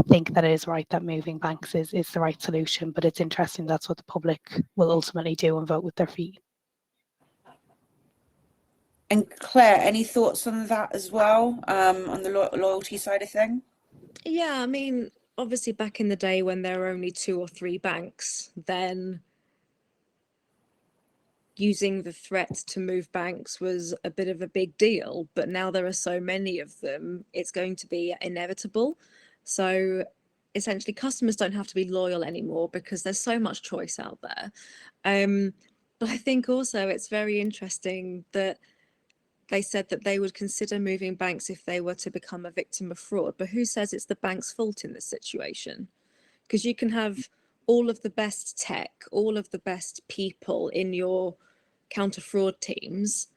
think that it is right that moving banks is the right solution, but it's interesting that's what the public will ultimately do and vote with their feet. And Claire, any thoughts on that as well, on the loyalty side of thing? Yeah, I mean, obviously back in the day when there were only 2 or 3 banks, then using the threat to move banks was a bit of a big deal. But now there are so many of them, it's going to be inevitable. So essentially customers don't have to be loyal anymore because there's so much choice out there. But I think also it's very interesting that they said that they would consider moving banks if they were to become a victim of fraud. But who says it's the bank's fault in this situation? Because you can have all of the best tech, all of the best people in your counter fraud teams,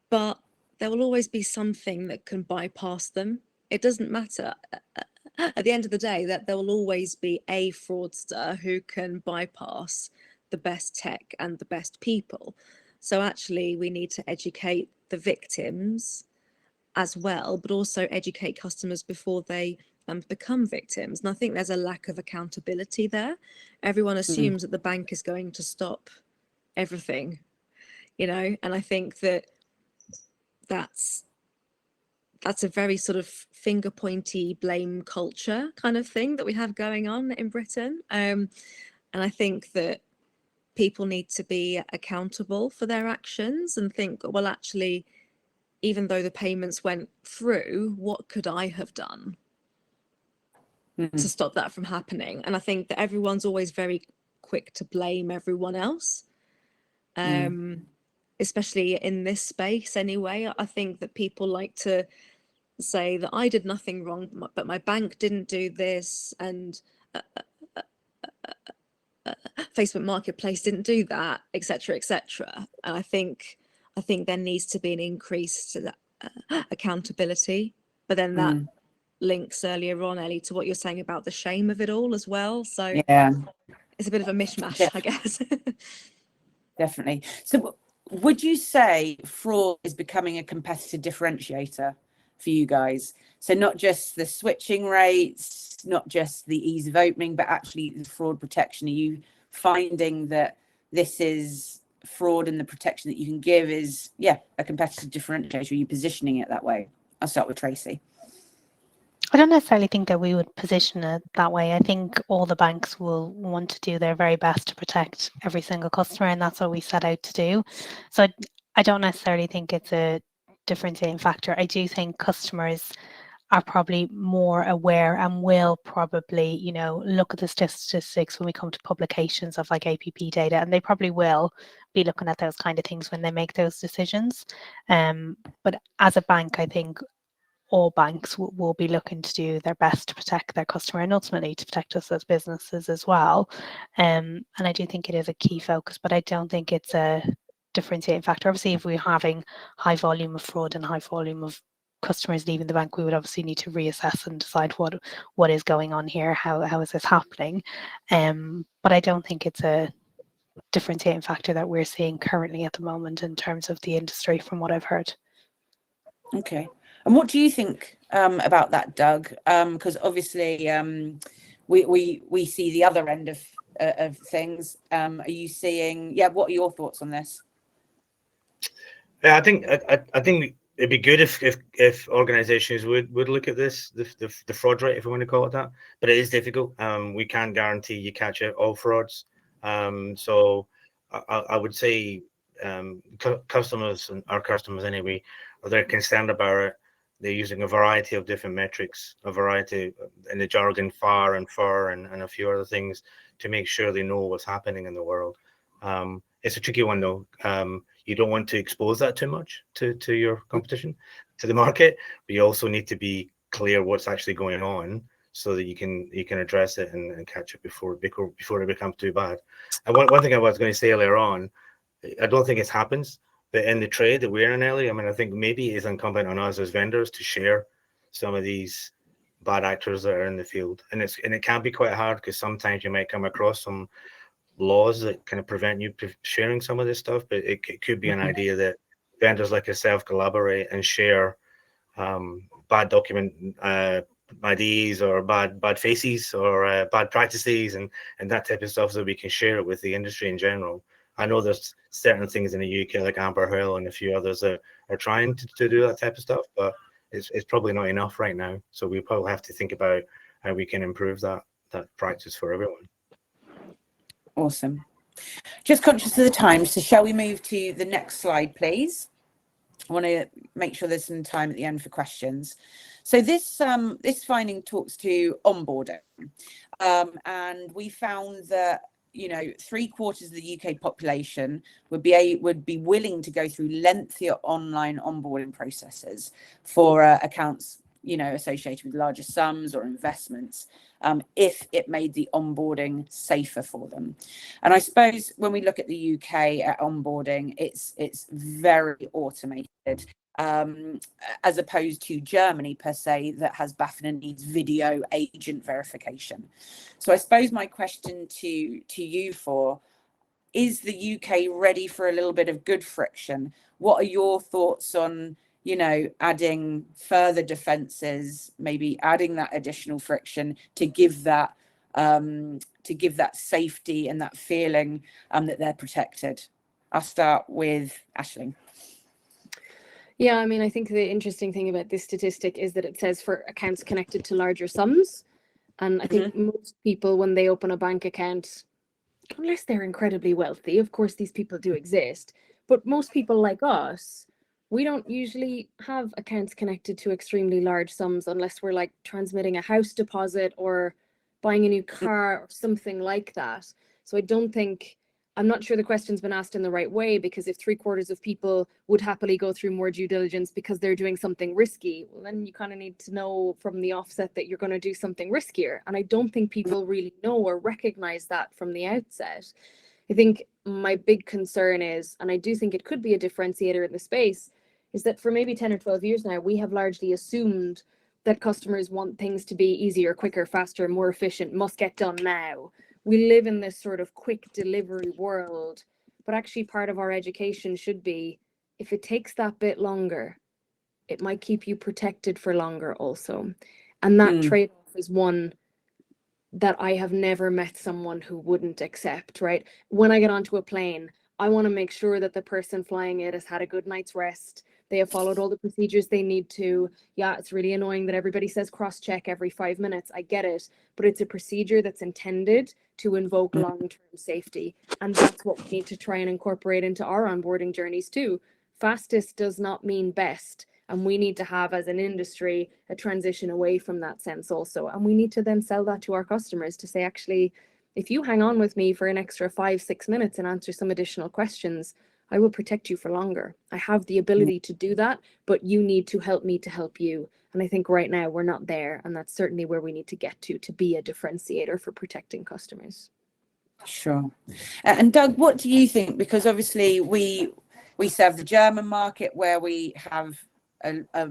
but there will always be something that can bypass them. It doesn't matter. At the end of the day, that there will always be a fraudster who can bypass the best tech and the best people. So actually, we need to educate the victims as well, but also educate customers before they become victims. And I think there's a lack of accountability there. Everyone assumes that the bank is going to stop everything, and I think that that's a very sort of finger pointy blame culture kind of thing that we have going on in Britain. And I think that people need to be accountable for their actions and think, well, actually, even though the payments went through, what could I have done to stop that from happening? And I think that everyone's always very quick to blame everyone else, especially in this space anyway. I think that people like to say that I did nothing wrong, but my bank didn't do this, and Facebook Marketplace didn't do that, etc., etc. And I think there needs to be an increased accountability, but then that Mm. links earlier on, Ellie, to what you're saying about the shame of it all as well. So Yeah, it's a bit of a mishmash, Def- I guess. definitely. So would you say fraud is becoming a competitive differentiator for you guys? So not just the switching rates, not just the ease of opening, but actually the fraud protection. Are you finding that this is fraud and the protection that you can give is, a competitive differentiator? Are you positioning it that way? I'll start with Tracy. I don't necessarily think that we would position it that way. I think all the banks will want to do their very best to protect every single customer, and that's what we set out to do. So I don't necessarily think it's a differentiating factor. I do think customers are probably more aware and will probably, look at the statistics when we come to publications of like APP data, and they probably will be looking at those kind of things when they make those decisions. But as a bank, I think all banks will be looking to do their best to protect their customer and ultimately to protect us as businesses as well. And I do think it is a key focus, but I don't think it's a differentiating factor. Obviously, if we're having high volume of fraud and high volume of customers leaving the bank, we would obviously need to reassess and decide what is going on here, how is this happening. But I don't think it's a differentiating factor that we're seeing currently at the moment in terms of the industry, from what I've heard. Okay. And what do you think about that, Doug? Because obviously we see the other end of things. Are you seeing? What are your thoughts on this? Yeah, I think it'd be good if organisations would look at this, the fraud rate, if we want to call it that. But it is difficult. We can't guarantee you catch all frauds. So I would say customers, and our customers anyway, they're concerned about it. They're using a variety of different metrics, a variety in the jargon, FAR and FUR, and a few other things to make sure they know what's happening in the world. It's a tricky one though. You don't want to expose that too much to your competition, to the market, but you also need to be clear what's actually going on so that you can address it and catch it before it becomes too bad. And one thing I was going to say earlier on, I don't think it happens, but in the trade that we're in, Ellie, I mean, I think maybe it is incumbent on us as vendors to share some of these bad actors that are in the field, and it can be quite hard because sometimes you might come across some laws that kind of prevent you sharing some of this stuff, but it could be an idea that vendors like yourself collaborate and share bad document IDs or bad faces or bad practices and that type of stuff, so we can share it with the industry in general. I know there's certain things in the UK like Amber Hill and a few others that are trying to do that type of stuff, but it's probably not enough right now. So we probably have to think about how we can improve that practice for everyone. Awesome. Just conscious of the time, so shall we move to the next slide, please? I want to make sure there's some time at the end for questions. So this finding talks to onboarding, and we found that 3/4 of the UK population would be willing to go through lengthier online onboarding processes for accounts associated with larger sums or investments, if it made the onboarding safer for them. And I suppose when we look at the UK at onboarding, it's very automated, as opposed to Germany per se, that has BaFin and needs video agent verification. So I suppose my question to you is the UK ready for a little bit of good friction? What are your thoughts on adding further defenses, maybe adding that additional friction to give that safety and that feeling that they're protected? I'll start with Aisling. Yeah, I mean, I think the interesting thing about this statistic is that it says for accounts connected to larger sums. And I think most people, when they open a bank account, unless they're incredibly wealthy, of course, these people do exist, but most people like us, we don't usually have accounts connected to extremely large sums unless we're like transmitting a house deposit or buying a new car or something like that. So I'm not sure the question's been asked in the right way, because if 3/4 of people would happily go through more due diligence because they're doing something risky, well, then you kind of need to know from the offset that you're going to do something riskier. And I don't think people really know or recognize that from the outset. I think my big concern is, and I do think it could be a differentiator in the space, is that for maybe 10 or 12 years now, we have largely assumed that customers want things to be easier, quicker, faster, more efficient, must get done now. We live in this sort of quick delivery world, but actually part of our education should be, if it takes that bit longer, it might keep you protected for longer also. And that trade-off is one that I have never met someone who wouldn't accept, right? When I get onto a plane, I want to make sure that the person flying it has had a good night's rest. They have followed all the procedures they need to. Yeah, it's really annoying that everybody says cross-check every 5 minutes. I get it, but it's a procedure that's intended to invoke long-term safety. And that's what we need to try and incorporate into our onboarding journeys too. Fastest does not mean best. And we need to have, as an industry, a transition away from that sense also. And we need to then sell that to our customers to say, actually, if you hang on with me for an extra 5-6 minutes and answer some additional questions, I will protect you for longer. I have the ability to do that, but you need to help me to help you. And I think right now we're not there. And that's certainly where we need to get to be a differentiator for protecting customers. Sure. And Doug, what do you think? Because obviously we serve the German market where we have a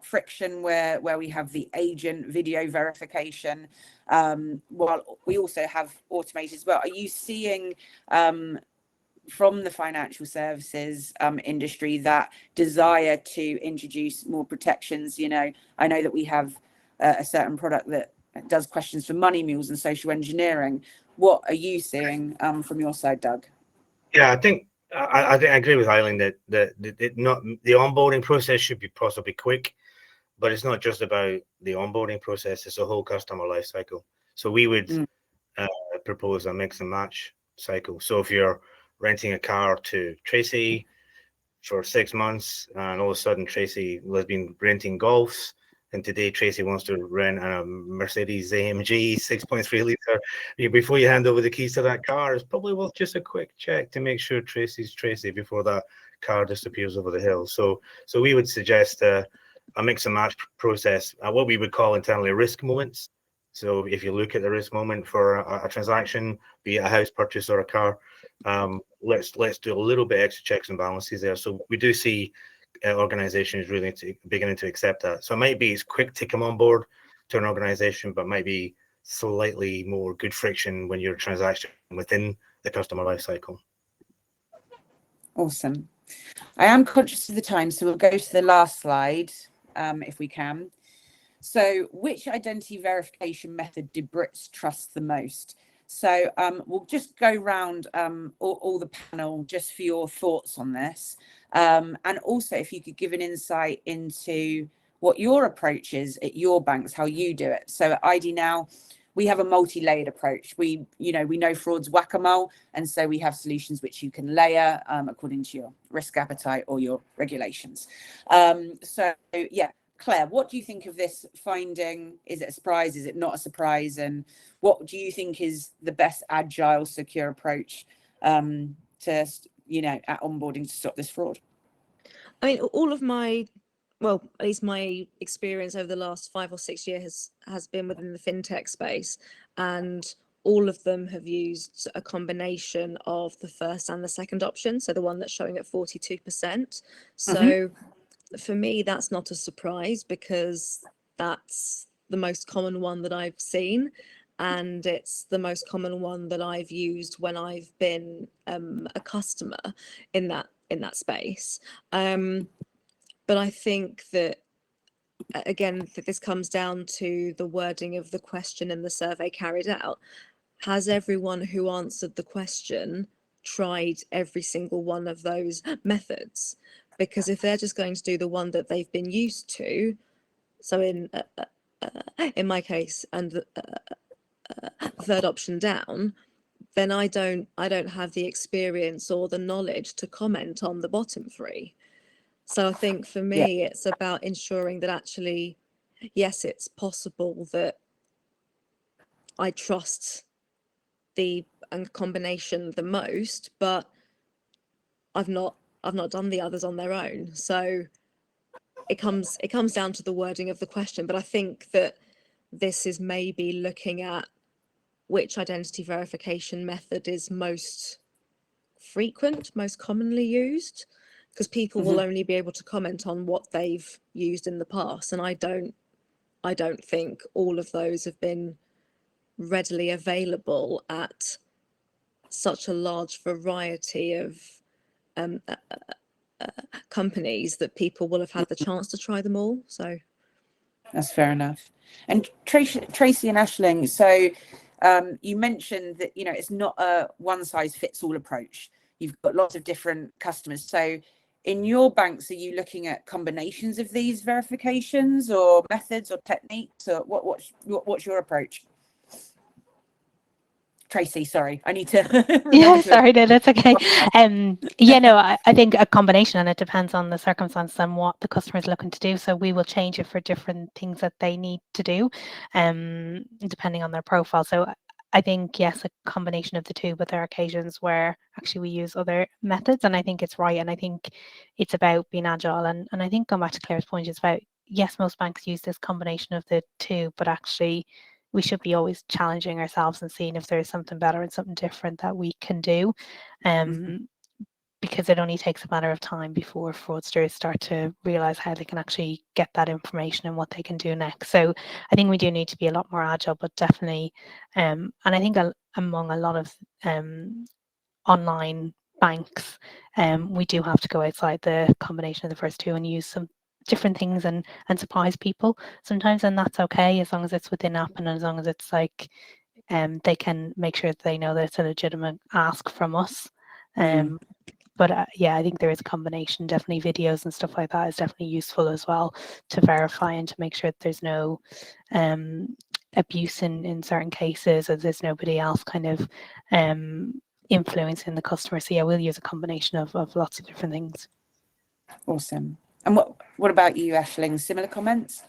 friction where we have the agent video verification, while we also have automated as well. Are you seeing from the financial services industry that desire to introduce more protections? I know that we have a certain product that does questions for money mules and social engineering. What are you seeing from your side, Doug? Yeah, I think I agree with Eileen that the onboarding process should be possibly quick, but it's not just about the onboarding process; it's a whole customer life cycle. So we would propose a mix and match cycle. So if you're renting a car to Tracy for 6 months, and all of a sudden Tracy has been renting Golfs, and today Tracy wants to rent a Mercedes AMG 6.3 litre. Before you hand over the keys to that car, it's probably worth just a quick check to make sure Tracy's Tracy before that car disappears over the hill. So we would suggest a mix and match process, what we would call internally risk moments. So if you look at the risk moment for a transaction, be it a house purchase or a car, let's do a little bit extra checks and balances there. So we do see organizations really beginning to accept that. So it might be it's quick to come on board to an organization, but might be slightly more good friction when you're transaction within the customer life cycle. Awesome. I am conscious of the time, so we'll go to the last slide if we can. So which identity verification method do Brits trust the most? So we'll just go round all the panel just for your thoughts on this. And also if you could give an insight into what your approach is at your banks, how you do it. So at IDnow, we have a multi-layered approach. We know fraud's whack-a-mole, and so we have solutions which you can layer according to your risk appetite or your regulations. So yeah, Claire, what do you think of this finding? Is it a surprise? Is it not a surprise? And what do you think is the best agile, secure approach to at onboarding to stop this fraud? I mean, all of my, well, at least my experience over the last 5 or 6 years has been within the fintech space, and all of them have used a combination of the first and the second option. So the one that's showing at 42%. So for me, that's not a surprise because that's the most common one that I've seen. And it's the most common one that I've used when I've been a customer in that space. But I think that, again, that this comes down to the wording of the question in the survey carried out. Has everyone who answered the question tried every single one of those methods? Because if they're just going to do the one that they've been used to, so in my case, and the third option down, then I don't have the experience or the knowledge to comment on the bottom three. So I think for me, it's about ensuring that actually, yes, it's possible that I trust the combination the most, but I've not done the others on their own. So it comes down to the wording of the question. But I think that this is maybe looking at which identity verification method is most frequent, most commonly used. because people will only be able to comment on what they've used in the past, and I don't think all of those have been readily available at such a large variety of companies that people will have had the chance to try them all. So that's fair enough. And Tracy and Aisling, so you mentioned that, you know, it's not a one size fits all approach. You've got lots of different customers. So in your banks, are you looking at combinations of these verifications or methods or techniques, or what's your approach? Tracy, sorry, I need to. Yeah, sorry, no, that's okay. Yeah, no, I think a combination, and it depends on the circumstance and what the customer is looking to do. So we will change it for different things that they need to do, depending on their profile. So I think, yes, a combination of the two, but there are occasions where actually we use other methods, and I think it's right. And I think it's about being agile. And I think, going back to Claire's point, it's about, yes, most banks use this combination of the two, but actually we should be always challenging ourselves and seeing if there's something better and something different that we can do. Because it only takes a matter of time before fraudsters start to realize how they can actually get that information and what they can do next. So I think we do need to be a lot more agile, but definitely, and I think among a lot of online banks, we do have to go outside the combination of the first two and use some different things and surprise people sometimes, and that's okay as long as it's within app and as long as it's like they can make sure that they know that it's a legitimate ask from us. But yeah, I think there is a combination. Definitely videos and stuff like that is definitely useful as well to verify and to make sure that there's no abuse in certain cases, or there's nobody else kind of influencing the customer. So yeah, we'll use a combination of lots of different things. Awesome. And what about you, Aisling? Similar comments?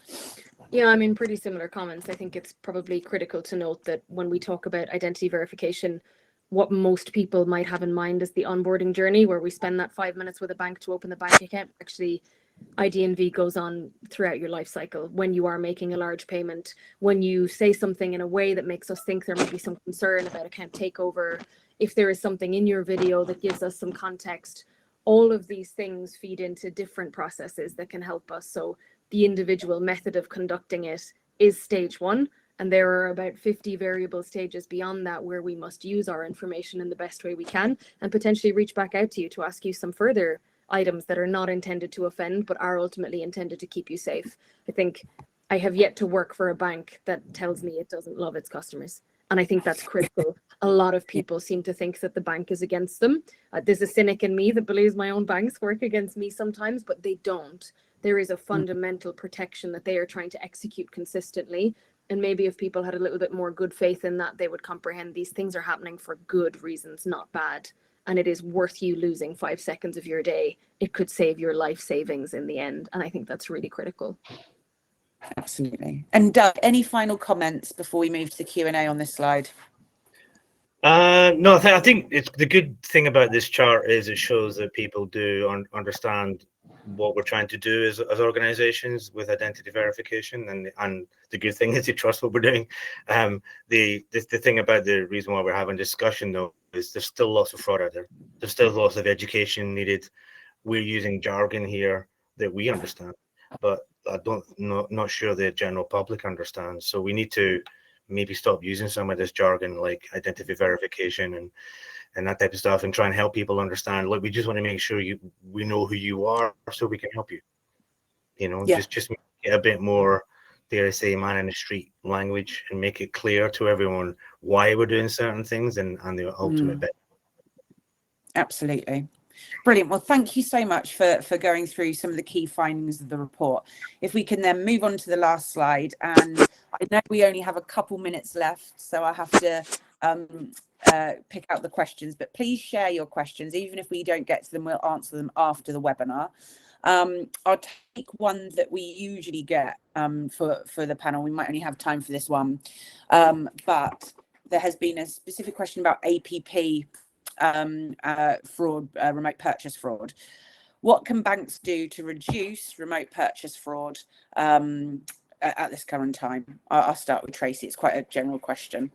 Yeah, I mean, pretty similar comments. I think it's probably critical to note that when we talk about identity verification, what most people might have in mind is the onboarding journey, where we spend that 5 minutes with a bank to open the bank account. Actually, IDNV goes on throughout your life cycle. When you are making a large payment, when you say something in a way that makes us think there might be some concern about account takeover, if there is something in your video that gives us some context, all of these things feed into different processes that can help us. So the individual method of conducting it is stage one, and there are about 50 variable stages beyond that where we must use our information in the best way we can and potentially reach back out to you to ask you some further items that are not intended to offend but are ultimately intended to keep you safe. I think I have yet to work for a bank that tells me it doesn't love its customers, and I think that's critical. A lot of people seem to think that the bank is against them. There's a cynic in me that believes my own banks work against me sometimes, but they don't. There is a fundamental protection that they are trying to execute consistently. And maybe if people had a little bit more good faith in that, they would comprehend these things are happening for good reasons, not bad. And it is worth you losing 5 seconds of your day. It could save your life savings in the end. And I think that's really critical. Absolutely. And Doug, any final comments before we move to the Q&A on this slide? No, I think it's the good thing about this chart is it shows that people do understand what we're trying to do as organizations with identity verification, and the good thing is they trust what we're doing. The thing about the reason why we're having discussion though is there's still lots of fraud out there. There's still lots of education needed. We're using jargon here that we understand, but not sure the general public understands. So we need to maybe stop using some of this jargon like identity verification and that type of stuff, and try and help people understand. Look, we just want to make sure we know who you are so we can help you. You know, just make it a bit more, dare I say, man in the street language, and make it clear to everyone why we're doing certain things and the ultimate bit. Absolutely. Brilliant. Well, thank you so much for going through some of the key findings of the report. If we can then move on to the last slide, and I know we only have a couple minutes left, so I have to pick out the questions, but please share your questions. Even if we don't get to them, we'll answer them after the webinar. I'll take one that we usually get for the panel. We might only have time for this one, but there has been a specific question about APP fraud, remote purchase fraud. What can banks do to reduce remote purchase fraud at this current time? I'll start with Tracy. It's quite a general question.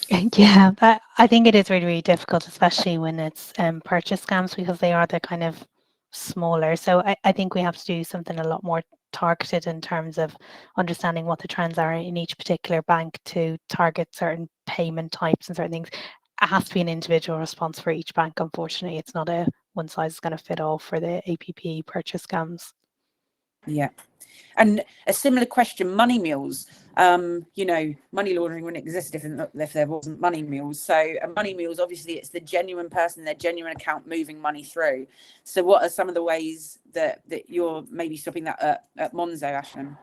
Yeah, I think it is really, really difficult, especially when it's purchase scams, because they are the kind of smaller. So I think we have to do something a lot more targeted in terms of understanding what the trends are in each particular bank to target certain payment types and certain things. It has to be an individual response for each bank. Unfortunately, it's not a one size is going to fit all for the APP purchase scams. Yeah. And a similar question, money mules. You know, money laundering wouldn't exist if there wasn't money mules. So money mules, obviously, it's the genuine person, their genuine account moving money through. So what are some of the ways that you're maybe stopping that at Monzo, Ashton?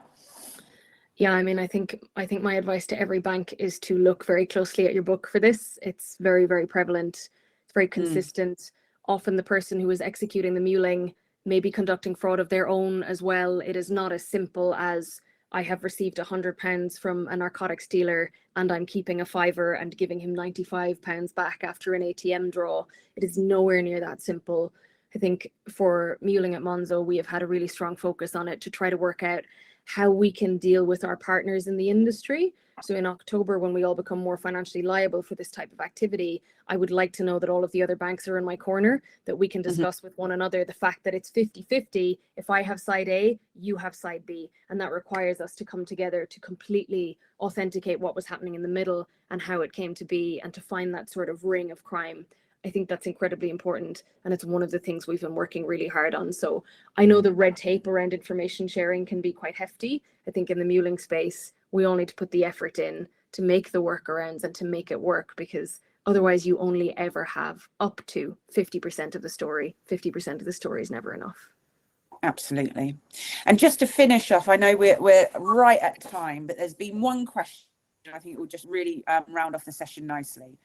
Yeah, I mean, I think my advice to every bank is to look very closely at your book for this. It's very, very prevalent. It's very consistent. Often the person who is executing the muling may be conducting fraud of their own as well. It is not as simple as I have received £100 from a narcotics dealer and I'm keeping a fiver and giving him £95 back after an ATM draw. It is nowhere near that simple. I think for muling at Monzo, we have had a really strong focus on it to try to work out how we can deal with our partners in the industry. So in October, when we all become more financially liable for this type of activity, I would like to know that all of the other banks are in my corner, that we can discuss with one another the fact that it's 50-50. If I have side A, you have side B. And that requires us to come together to completely authenticate what was happening in the middle and how it came to be, and to find that sort of ring of crime. I think that's incredibly important, and it's one of the things we've been working really hard on. So I know the red tape around information sharing can be quite hefty. I think in the muling space, we all need to put the effort in to make the workarounds and to make it work, because otherwise you only ever have up to 50% of the story. 50% of the story is never enough. Absolutely. And just to finish off, I know we're right at time, but there's been one question I think will just really round off the session nicely.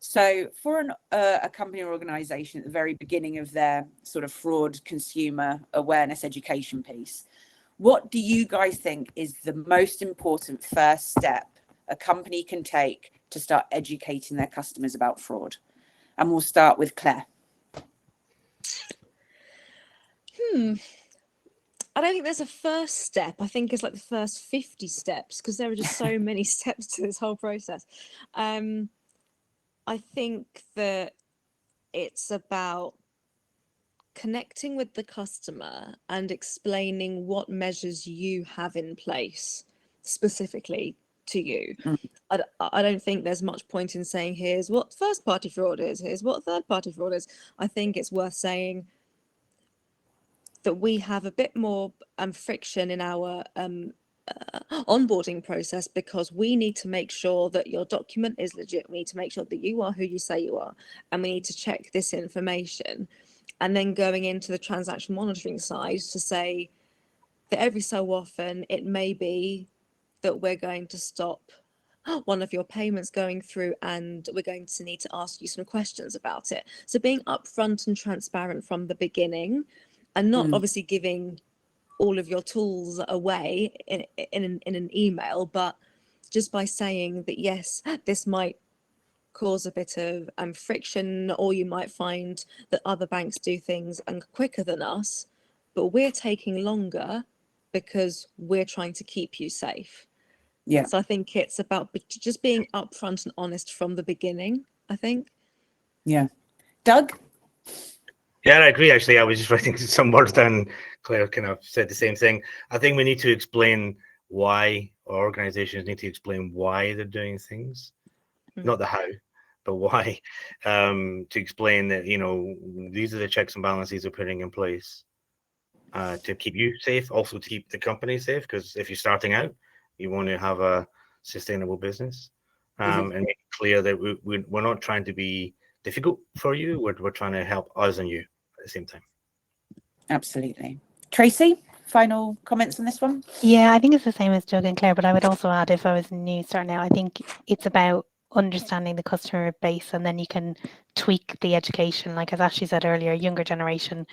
So for a company or organization at the very beginning of their sort of fraud consumer awareness education piece, what do you guys think is the most important first step a company can take to start educating their customers about fraud? And we'll start with Claire. I don't think there's a first step. I think it's like the first 50 steps, because there are just so many steps to this whole process. I think that it's about connecting with the customer and explaining what measures you have in place specifically to you. I don't think there's much point in saying, here's what first party fraud is, here's what third party fraud is. I think it's worth saying that we have a bit more friction in our onboarding process, because we need to make sure that your document is legit. We need to make sure that you are who you say you are, and we need to check this information. And then going into the transaction monitoring side to say that every so often it may be that we're going to stop one of your payments going through, and we're going to need to ask you some questions about it. So being upfront and transparent from the beginning, and not obviously giving all of your tools away in an email, but just by saying that, yes, this might cause a bit of friction, or you might find that other banks do things quicker than us, but we're taking longer because we're trying to keep you safe. Yeah. So I think it's about just being upfront and honest from the beginning, I think. Yeah. Doug? Yeah, I agree. Actually, I was just writing some words down. Claire kind of said the same thing. I think we need to explain why, or organizations need to explain why they're doing things, not the how, but why, to explain that, you know, these are the checks and balances they're putting in place to keep you safe, also to keep the company safe, because if you're starting out, you want to have a sustainable business, and make it clear that we're not trying to be difficult for you. We're trying to help us and you at the same time. Absolutely. Tracy, final comments on this one? Yeah, I think it's the same as Doug and Claire, but I would also add, if I was new starting out, I think it's about understanding the customer base, and then you can tweak the education. Like as Ashley said earlier, younger generation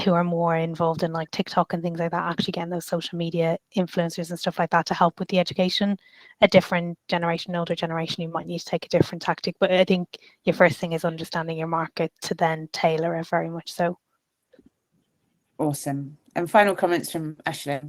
who are more involved in like TikTok and things like that, actually getting those social media influencers and stuff like that to help with the education. A different generation, older generation, you might need to take a different tactic, but I think your first thing is understanding your market to then tailor it very much so. Awesome. And final comments from Ashley.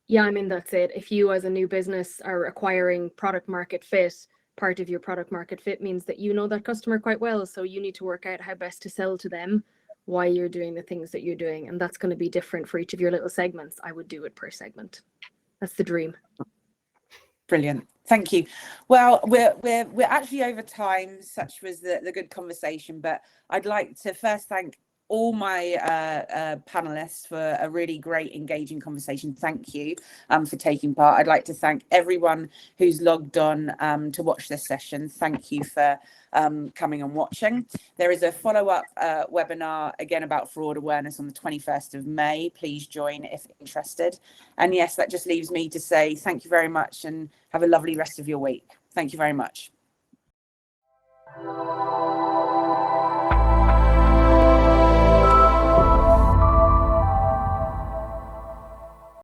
Yeah, I mean, that's it. If you as a new business are acquiring product market fit, part of your product market fit means that you know that customer quite well. So you need to work out how best to sell to them, why you're doing the things that you're doing. And that's going to be different for each of your little segments. I would do it per segment. That's the dream. Brilliant. Thank you. Well, we're actually over time. Such was the good conversation, but I'd like to first thank all my panelists for a really great engaging conversation. Thank you for taking part. I'd like to thank everyone who's logged on to watch this session. Thank you for coming and watching. There is a follow-up webinar again about fraud awareness on the 21st of May. Please join if interested. And yes, that just leaves me to say thank you very much and have a lovely rest of your week. Thank you very much.